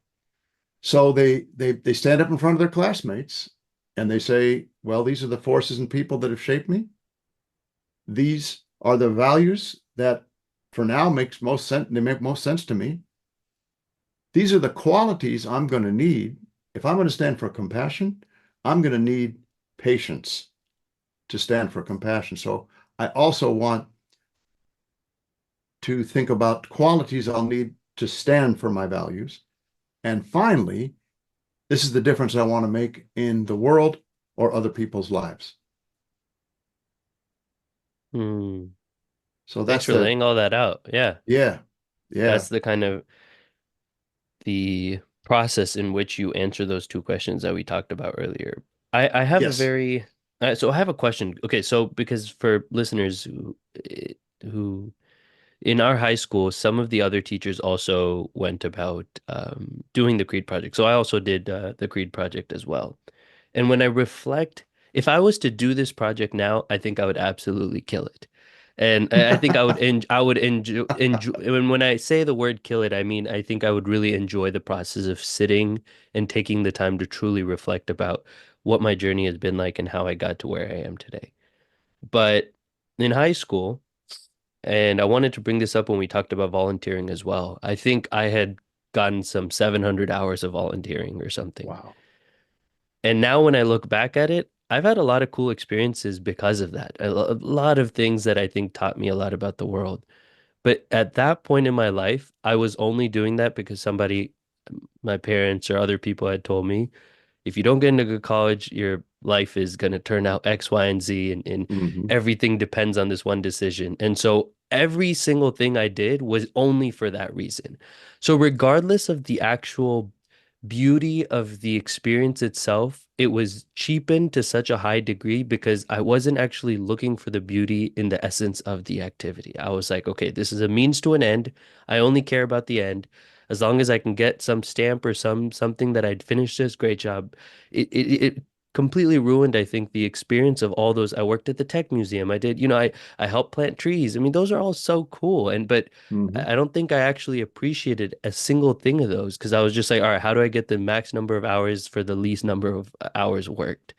Speaker 2: So they stand up in front of their classmates and they say, well, these are the forces and people that have shaped me. These are the values that for now makes most sense. They make most sense to me. These are the qualities I'm going to need. If I'm going to stand for compassion, I'm going to need patience to stand for compassion. So I also want to think about qualities I'll need to stand for my values. And finally, this is the difference I want to make in the world or other people's lives.
Speaker 1: Hmm.
Speaker 2: So
Speaker 1: Thanks
Speaker 2: that's
Speaker 1: for laying all that out. Yeah.
Speaker 2: yeah, yeah,
Speaker 1: That's the kind of the process in which you answer those two questions that we talked about earlier. I have a
Speaker 2: yes.
Speaker 1: very so I have a question. Okay, so because for listeners who in our high school, some of the other teachers also went about doing the Creed project. So I also did the Creed project as well. And when I reflect, if I was to do this project now, I think I would absolutely kill it. And I think I would enjoy and when I say the word kill it, I mean I think I would really enjoy the process of sitting and taking the time to truly reflect about what my journey has been like and how I got to where I am today. But in high school, and I wanted to bring this up when we talked about volunteering as well. I think I had gotten some 700 hours of volunteering or something.
Speaker 2: Wow.
Speaker 1: And now when I look back at it, I've had a lot of cool experiences because of that. A lot of things that I think taught me a lot about the world. But at that point in my life, I was only doing that because somebody, my parents or other people had told me, if you don't get into good college, your life is going to turn out X, Y, and Z, and
Speaker 2: Hmm.
Speaker 1: everything depends on this one decision. And so every single thing I did was only for that reason. So regardless of the actual beauty of the experience itself, it was cheapened to such a high degree because I wasn't actually looking for the beauty in the essence of the activity. I was like, okay, this is a means to an end. I only care about the end. As long as I can get some stamp or something that I'd finished this, great job. It completely ruined, I think, the experience of all those. I worked at the tech museum. I did, I helped plant trees. I mean, those are all so cool. But
Speaker 2: Hmm.
Speaker 1: I don't think I actually appreciated a single thing of those because I was just like, all right, how do I get the max number of hours for the least number of hours worked?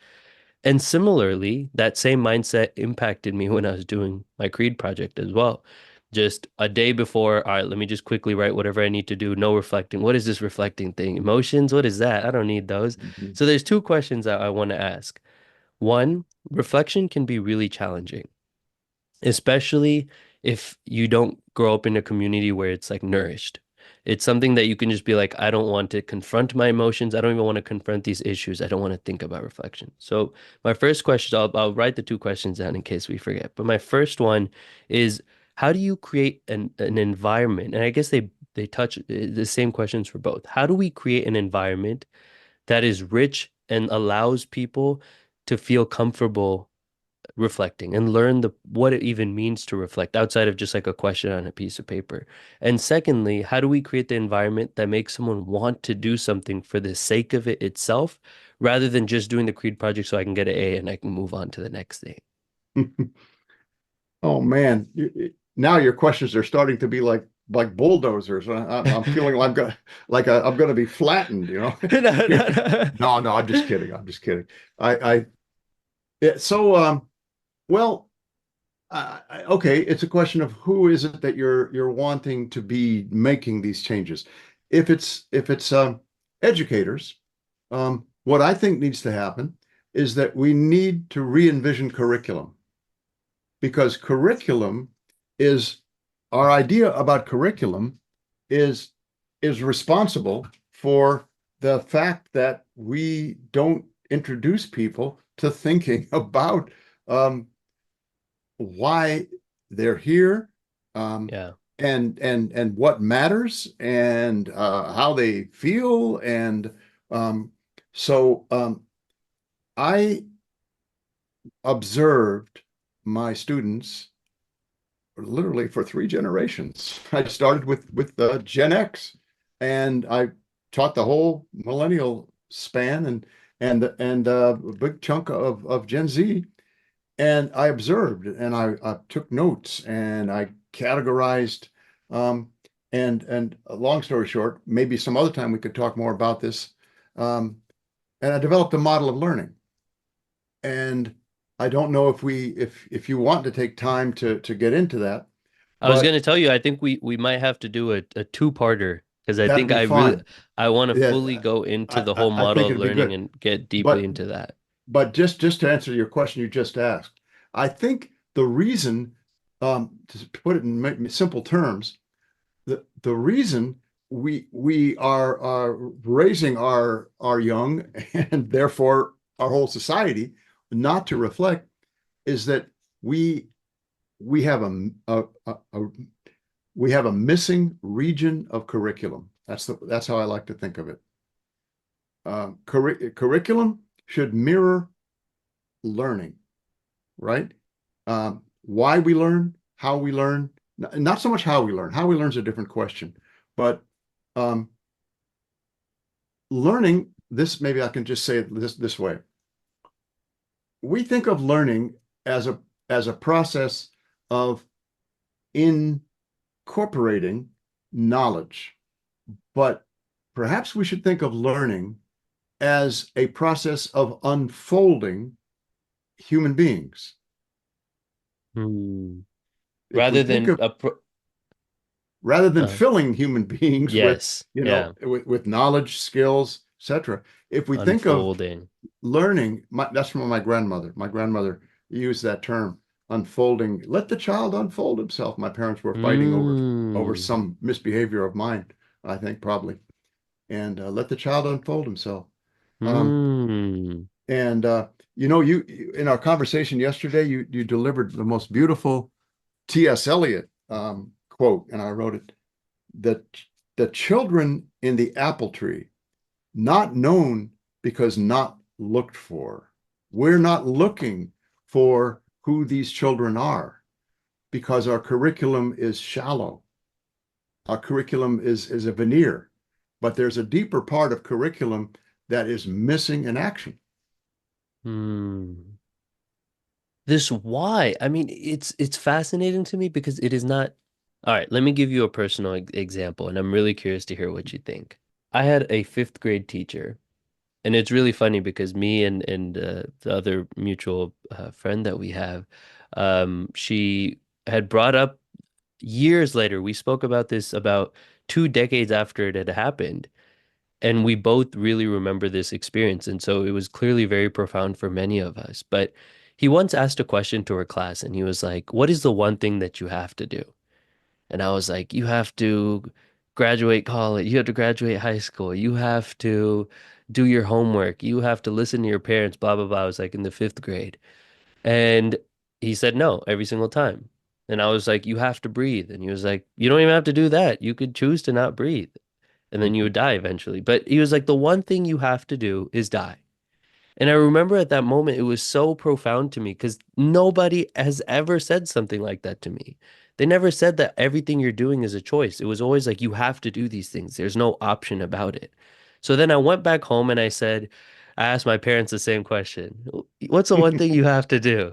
Speaker 1: And similarly, that same mindset impacted me when I was doing my Creed project as well. Just a day before, all right, let me just quickly write whatever I need to do. No reflecting. What is this reflecting thing? Emotions? What is that? I don't need those.
Speaker 2: Hmm.
Speaker 1: So there's two questions that I want to ask. One, reflection can be really challenging, especially if you don't grow up in a community where it's like nourished. It's something that you can just be like, I don't want to confront my emotions. I don't even want to confront these issues. I don't want to think about reflection. So my first question, I'll write the two questions down in case we forget. But my first one is, how do you create an environment? And I guess they touch the same questions for both. How do we create an environment that is rich and allows people to feel comfortable reflecting and learn what it even means to reflect outside of just like a question on a piece of paper? And secondly, how do we create the environment that makes someone want to do something for the sake of it itself rather than just doing the Creed project so I can get an A and I can move on to the next thing?
Speaker 2: Oh man, now your questions are starting to be like bulldozers. I'm feeling like I'm gonna be flattened, you know.
Speaker 1: No, no, no.
Speaker 2: No, no, I'm just kidding. I'm just kidding. I yeah, so well, okay, it's a question of who is it that you're wanting to be making these changes. If it's educators, what I think needs to happen is that we need to re-envision curriculum, because curriculum is our idea about curriculum is is responsible for the fact that we don't introduce people to thinking about um, why they're here, um,
Speaker 1: Yeah.
Speaker 2: and what matters, and how they feel, and um, so I observed my students literally for 3 generations. I started with Gen X, and I taught the whole millennial span, and a big chunk of Gen Z. And I observed, and I took notes, and I categorized. Um, and long story short, maybe some other time we could talk more about this. Um, and I developed a model of learning. And I don't know if you want to take time to get into that,
Speaker 1: I was
Speaker 2: but
Speaker 1: gonna tell you, I think we might have to do a two-parter because I
Speaker 2: that'd
Speaker 1: think
Speaker 2: be fine.
Speaker 1: I want to fully
Speaker 2: Yeah,
Speaker 1: go into the whole
Speaker 2: I think
Speaker 1: model of
Speaker 2: it'd be
Speaker 1: learning
Speaker 2: good.
Speaker 1: and get deeply
Speaker 2: But
Speaker 1: into that.
Speaker 2: just to answer your question you just asked, I think the reason, to put it in simple terms, the reason we are raising our young and therefore our whole society not to reflect is that we we have a we have a missing region of curriculum. That's how I like to think of it. Curriculum should mirror learning, right? Why we learn, how we learn, not so much how we learn. How we learn is a different question, but um, learning. This maybe I can just say it this way. We think of learning as a process of incorporating knowledge, but perhaps we should think of learning as a process of unfolding human beings.
Speaker 1: Hmm.
Speaker 2: If we
Speaker 1: Rather
Speaker 2: think
Speaker 1: than
Speaker 2: of Rather than
Speaker 1: uh,
Speaker 2: filling human beings with,
Speaker 1: yes, yeah,
Speaker 2: with knowledge, skills, etc. If we think of
Speaker 1: unfolding.
Speaker 2: learning, that's from my grandmother. My grandmother used that term, unfolding. Let the child unfold himself. My parents were fighting over
Speaker 1: Hmm.
Speaker 2: some misbehavior of mine, I think probably, and let the child unfold himself. Um,
Speaker 1: Hmm.
Speaker 2: and you in our conversation yesterday, you delivered the most beautiful T.S. Eliot quote, and I wrote it: the children in the apple tree not known because not looked for. We're not looking for who these children are because our curriculum is shallow. Our curriculum is a veneer, but there's a deeper part of curriculum that is missing in action.
Speaker 1: Hmm. This why? I mean, it's fascinating to me because it is not. All right, let me give you a personal example, and I'm really curious to hear what you think. I had a fifth grade teacher, and it's really funny because me and the other mutual friend that we have, she had brought up years later. We spoke about this about 2 decades after it had happened. And we both really remember this experience. And so it was clearly very profound for many of us. But he once asked a question to our class and he was like, "What is the one thing that you have to do?" And I was like, "You have to graduate college. You have to graduate high school. You have to do your homework. You have to listen to your parents, blah, blah, blah." I was like in the fifth grade. And he said no every single time. And I was like, "You have to breathe." And he was like, "You don't even have to do that. You could choose to not breathe and then you would die eventually." But he was like, "The one thing you have to do is die." And I remember at that moment, it was so profound to me because nobody has ever said something like that to me. They never said that everything you're doing is a choice. It was always like, you have to do these things. There's no option about it. So then I went back home and I asked my parents the same question. "What's the one thing you have to do?"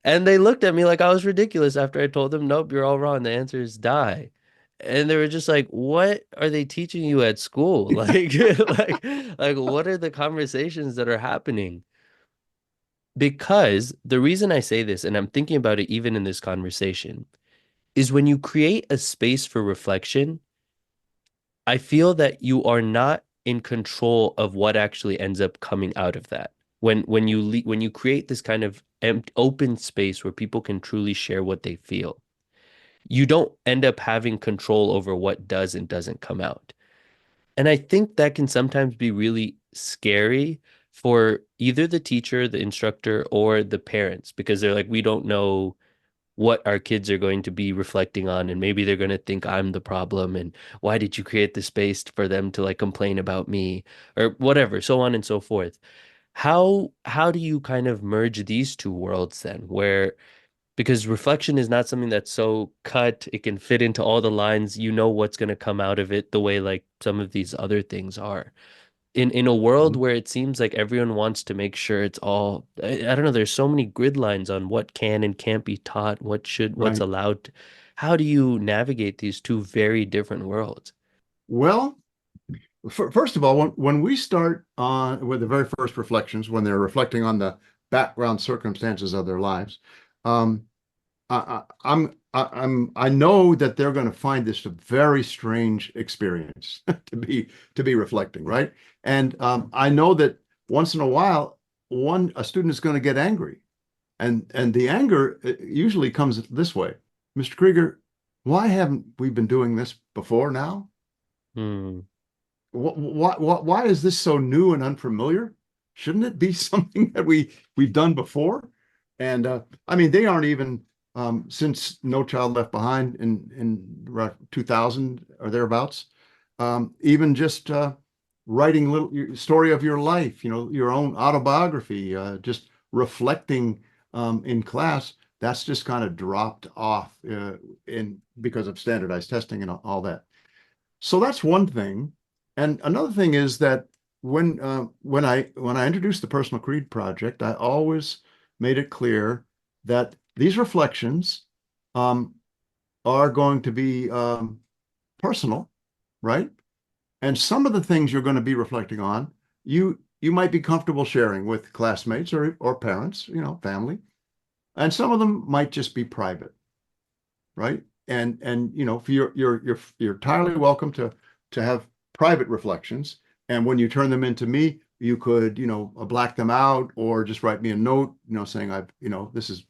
Speaker 1: And they looked at me like I was ridiculous after I told them, "Nope, you're all wrong. The answer is die." And they were just like, "What are they teaching you at school?" Like, like what are the conversations that are happening? Because the reason I say this, and I'm thinking about it even in this conversation, is when you create a space for reflection, I feel that you are not in control of what actually ends up coming out of that. When you create this kind of open space where people can truly share what they feel, you don't end up having control over what does and doesn't come out. And I think that can sometimes be really scary for either the teacher, the instructor, or the parents because they're like, we don't know what our kids are going to be reflecting on, and maybe they're going to think I'm the problem, and why did you create the space for them to like complain about me or whatever, so on and so forth. How do you kind of merge these two worlds then, where because reflection is not something that's so cut, it can fit into all the lines, you know what's going to come out of it the way like some of these other things are in a world where it seems like everyone wants to make sure it's all I don't know, there's so many grid lines on what can and can't be taught, what's
Speaker 2: Right.
Speaker 1: allowed how do you navigate these two very different worlds?
Speaker 2: Well, first of all, when we start on with the very first reflections, when they're reflecting on the background circumstances of their lives, um, I know that they're going to find this a very strange experience to be reflecting, right? And I know that once in a while, a student is going to get angry, and the anger usually comes this way, Mr. Krieger, why haven't we been doing this before now?
Speaker 1: Hmm.
Speaker 2: Why is this so new and unfamiliar? Shouldn't it be something that we've done before? And I mean, they aren't even since No Child Left Behind in 2000 or thereabouts. Even just writing little story of your life, you know, your own autobiography, just reflecting in class. That's just kind of dropped off in because of standardized testing and all that. So that's one thing. And another thing is that when I introduced the Personal Creed Project, I always made it clear that these reflections um, are going to be personal, right? And some of the things you're going to be reflecting on, you might be comfortable sharing with classmates or parents, you know, family, and some of them might just be private, right? And you know, you're entirely welcome to have private reflections. And when you turn them into me, you could, you know, black them out or just write me a note, you know, saying you know, this is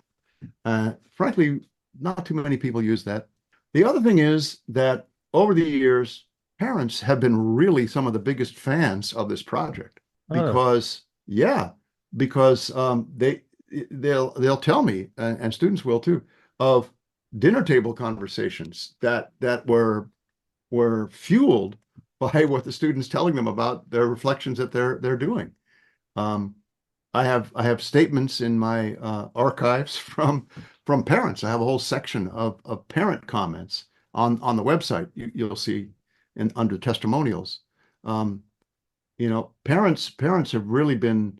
Speaker 2: frankly, not too many people use that. The other thing is that over the years, parents have been really some of the biggest fans of this project
Speaker 1: Huh.
Speaker 2: because, yeah, because they'll tell me, and students will too, of dinner table conversations that were fueled by what the student's telling them about their reflections that they're doing. Um, I have statements in my archives from parents. I have a whole section of parent comments on the website. You'll see in under testimonials. Um, parents have really been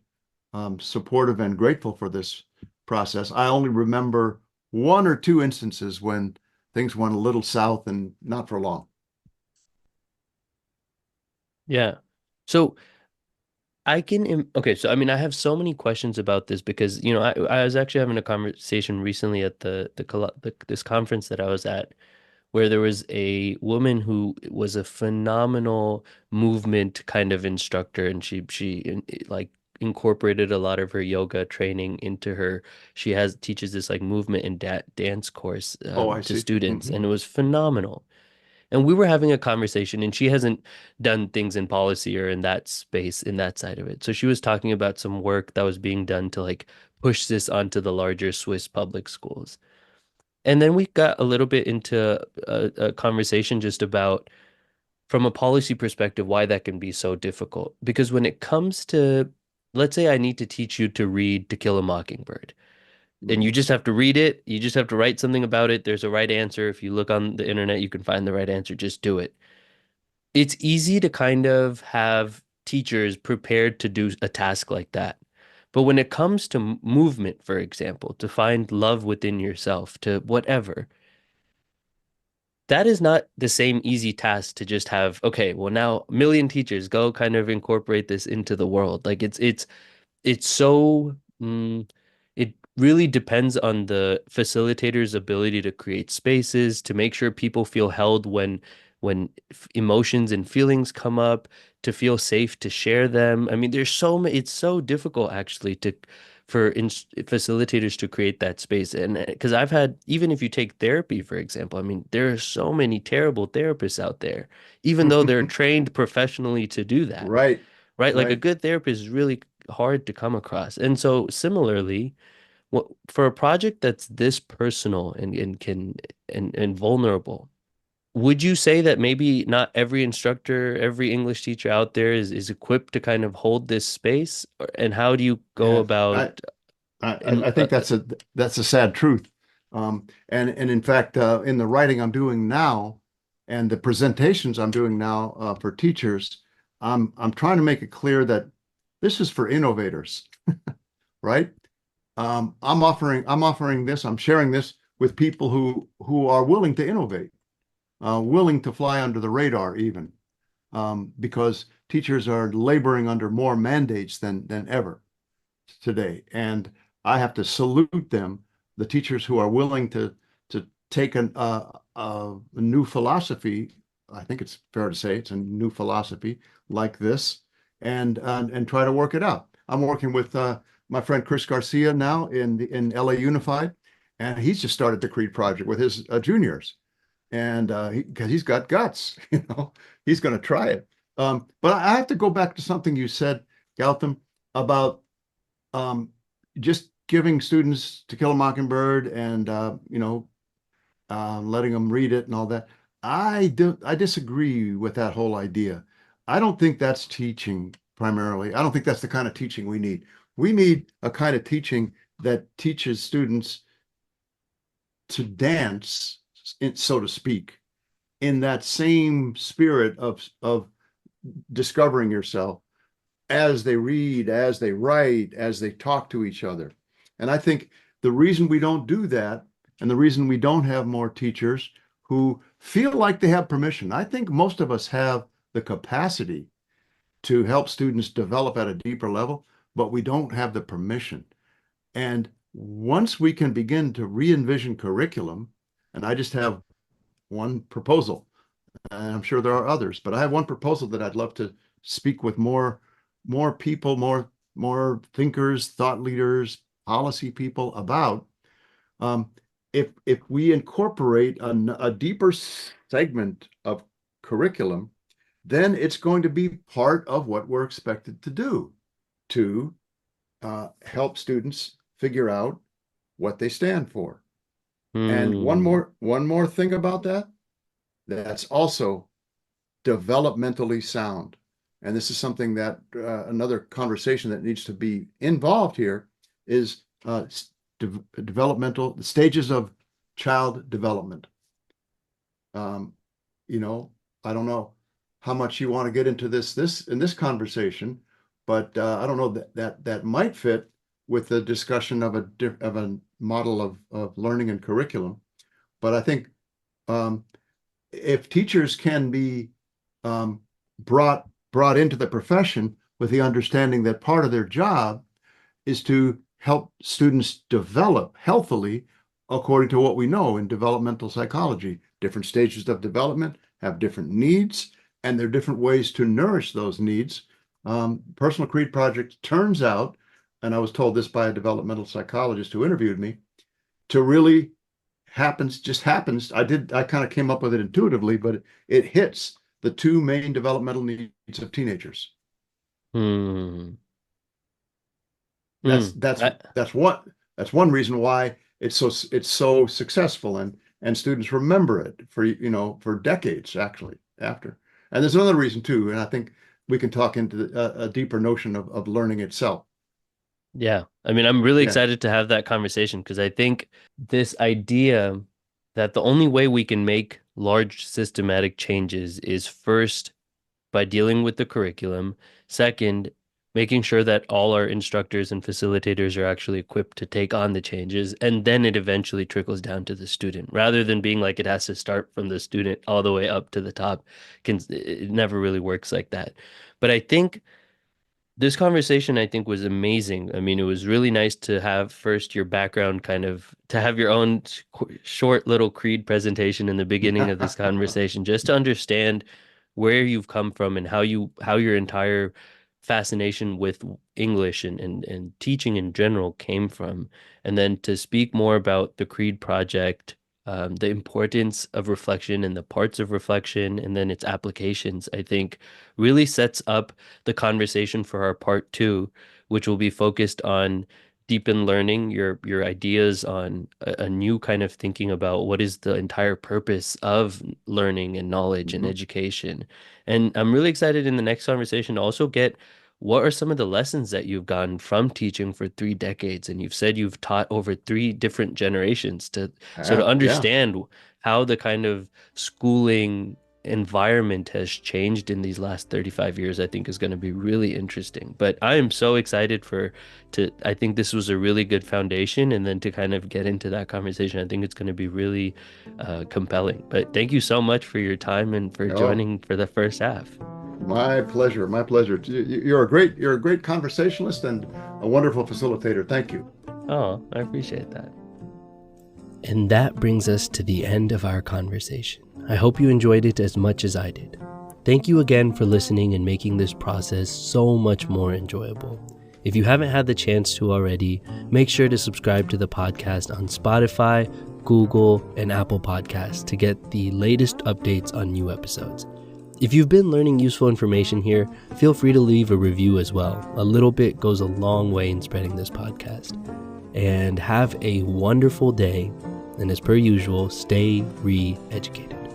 Speaker 2: supportive and grateful for this process. I only remember one or two instances when things went a little south, and not for long.
Speaker 1: Yeah. So okay, so I mean, I have so many questions about this because, I was actually having a conversation recently at this conference that I was at, where there was a woman who was a phenomenal movement kind of instructor, and like incorporated a lot of her yoga training into her. She has teaches this like movement and da dance course
Speaker 2: Oh, I
Speaker 1: to
Speaker 2: see.
Speaker 1: students,
Speaker 2: Hmm.
Speaker 1: and it was phenomenal. And we were having a conversation, and she hasn't done things in policy or in that space, in that side of it. So she was talking about some work that was being done to like push this onto the larger Swiss public schools. And then we got a little bit into a conversation just about, from a policy perspective, why that can be so difficult. Because when it comes to, let's say I need to teach you to read To Kill a Mockingbird, and you
Speaker 2: Hmm.
Speaker 1: just have to read it, you just have to write something about it. There's a right answer. If you look on the internet, you can find the right answer. Just do it. It's easy to kind of have teachers prepared to do a task like that. But when it comes to movement, for example, to find love within yourself, to whatever, that is not the same easy task to just have, okay, well now a million teachers go kind of incorporate this into the world. Like it's so it really depends on the facilitator's ability to create spaces to make sure people feel held when emotions and feelings come up, to feel safe to share them. I mean, there's so many, it's so difficult actually to for facilitators to create that space. And because I've had, even if you take therapy, for example, I mean, there are so many terrible therapists out there, even though they're trained professionally to do that,
Speaker 2: Right,
Speaker 1: right? Like a
Speaker 2: right.
Speaker 1: good therapist is really hard to come across. And so similarly, for a project that's this personal and can and vulnerable, would you say that maybe not every instructor, every English teacher out there is equipped to kind of hold this space? And how do you go
Speaker 2: Yeah,
Speaker 1: about
Speaker 2: I think that's a sad truth. And in fact, in the writing I'm doing now, and the presentations I'm doing now for teachers, I'm trying to make it clear that this is for innovators, right? I'm offering this, I'm sharing this with people who are willing to innovate, willing to fly under the radar even, because teachers are laboring under more mandates than ever today. And I have to salute them, the teachers who are willing to take a new philosophy. I think it's fair to say it's a new philosophy like this, and try to work it out. I'm working with my friend Chris Garcia now in LA Unified, and he's just started the Creed project with his juniors, and because he's got guts, he's going to try it. But I have to go back to something you said, Gautam, about um, just giving students To Kill a Mockingbird and letting them read it and all that. I disagree with that whole idea. I don't think that's teaching primarily. I don't think that's the kind of teaching we need. We need a kind of teaching that teaches students to dance, so to speak, in that same spirit of discovering yourself as they read, as they write, as they talk to each other. And I think the reason we don't do that, and the reason we don't have more teachers who feel like they have permission, I think most of us have the capacity to help students develop at a deeper level, but we don't have the permission. And once we can begin to re-envision curriculum, and I just have one proposal, and I'm sure there are others, but I have one proposal that I'd love to speak with more people, more thinkers, thought leaders, policy people about. Um, if we incorporate a deeper segment of curriculum, then it's going to be part of what we're expected to do to help students figure out what they stand for. And
Speaker 1: hmm
Speaker 2: one more thing about that, that's also developmentally sound. And this is something that another conversation that needs to be involved here is developmental, the stages of child development. You know, I don't know how much you want to get into this in this conversation, but I don't know that might fit with the discussion of a model of learning and curriculum. But I think if teachers can be brought into the profession with the understanding that part of their job is to help students develop healthily according to what we know in developmental psychology. Different stages of development have different needs, and there are different ways to nourish those needs. Personal Creed Project turns out, and I was told this by a developmental psychologist who interviewed me, to really just happens. I kind of came up with it intuitively, but it hits the two main developmental needs of teenagers. That's one reason why it's so successful, and students remember it for decades actually after. And there's another reason too, and I think we can talk into a deeper notion of learning itself.
Speaker 1: Yeah. I mean, I'm really excited to have that conversation because I think this idea that the only way we can make large systematic changes is first by dealing with the curriculum. Second, making sure that all our instructors and facilitators are actually equipped to take on the changes. And then it eventually trickles down to the student rather than being like it has to start from the student all the way up to the top. It never really works like that. But I think this conversation, I think, was amazing. I mean, it was really nice to have first your background, kind of to have your own short little creed presentation in the beginning of this conversation, just to understand where you've come from and how your entire fascination with English and teaching in general came from. And then to speak more about the Creed Project, the importance of reflection and the parts of reflection, and then its applications, I think really sets up the conversation for our part 2, which will be focused on deepen learning, your ideas on a new kind of thinking about what is the entire purpose of learning and knowledge and education. And I'm really excited in the next conversation to also get what are some of the lessons that you've gotten from teaching for 3 decades? And you've said you've taught over 3 different generations to sort of understand how the kind of schooling environment has changed in these last 35 years, I think is going to be really interesting. But I am so excited I think this was a really good foundation. And then to kind of get into that conversation, I think it's going to be really compelling. But thank you so much for your time and for joining for the first half.
Speaker 2: My pleasure. My pleasure. You're a great conversationalist and a wonderful facilitator. Thank you.
Speaker 1: Oh, I appreciate that. And that brings us to the end of our conversation. I hope you enjoyed it as much as I did. Thank you again for listening and making this process so much more enjoyable. If you haven't had the chance to already, make sure to subscribe to the podcast on Spotify, Google, and Apple Podcasts to get the latest updates on new episodes. If you've been learning useful information here, feel free to leave a review as well. A little bit goes a long way in spreading this podcast. And have a wonderful day. And as per usual, stay re-educated.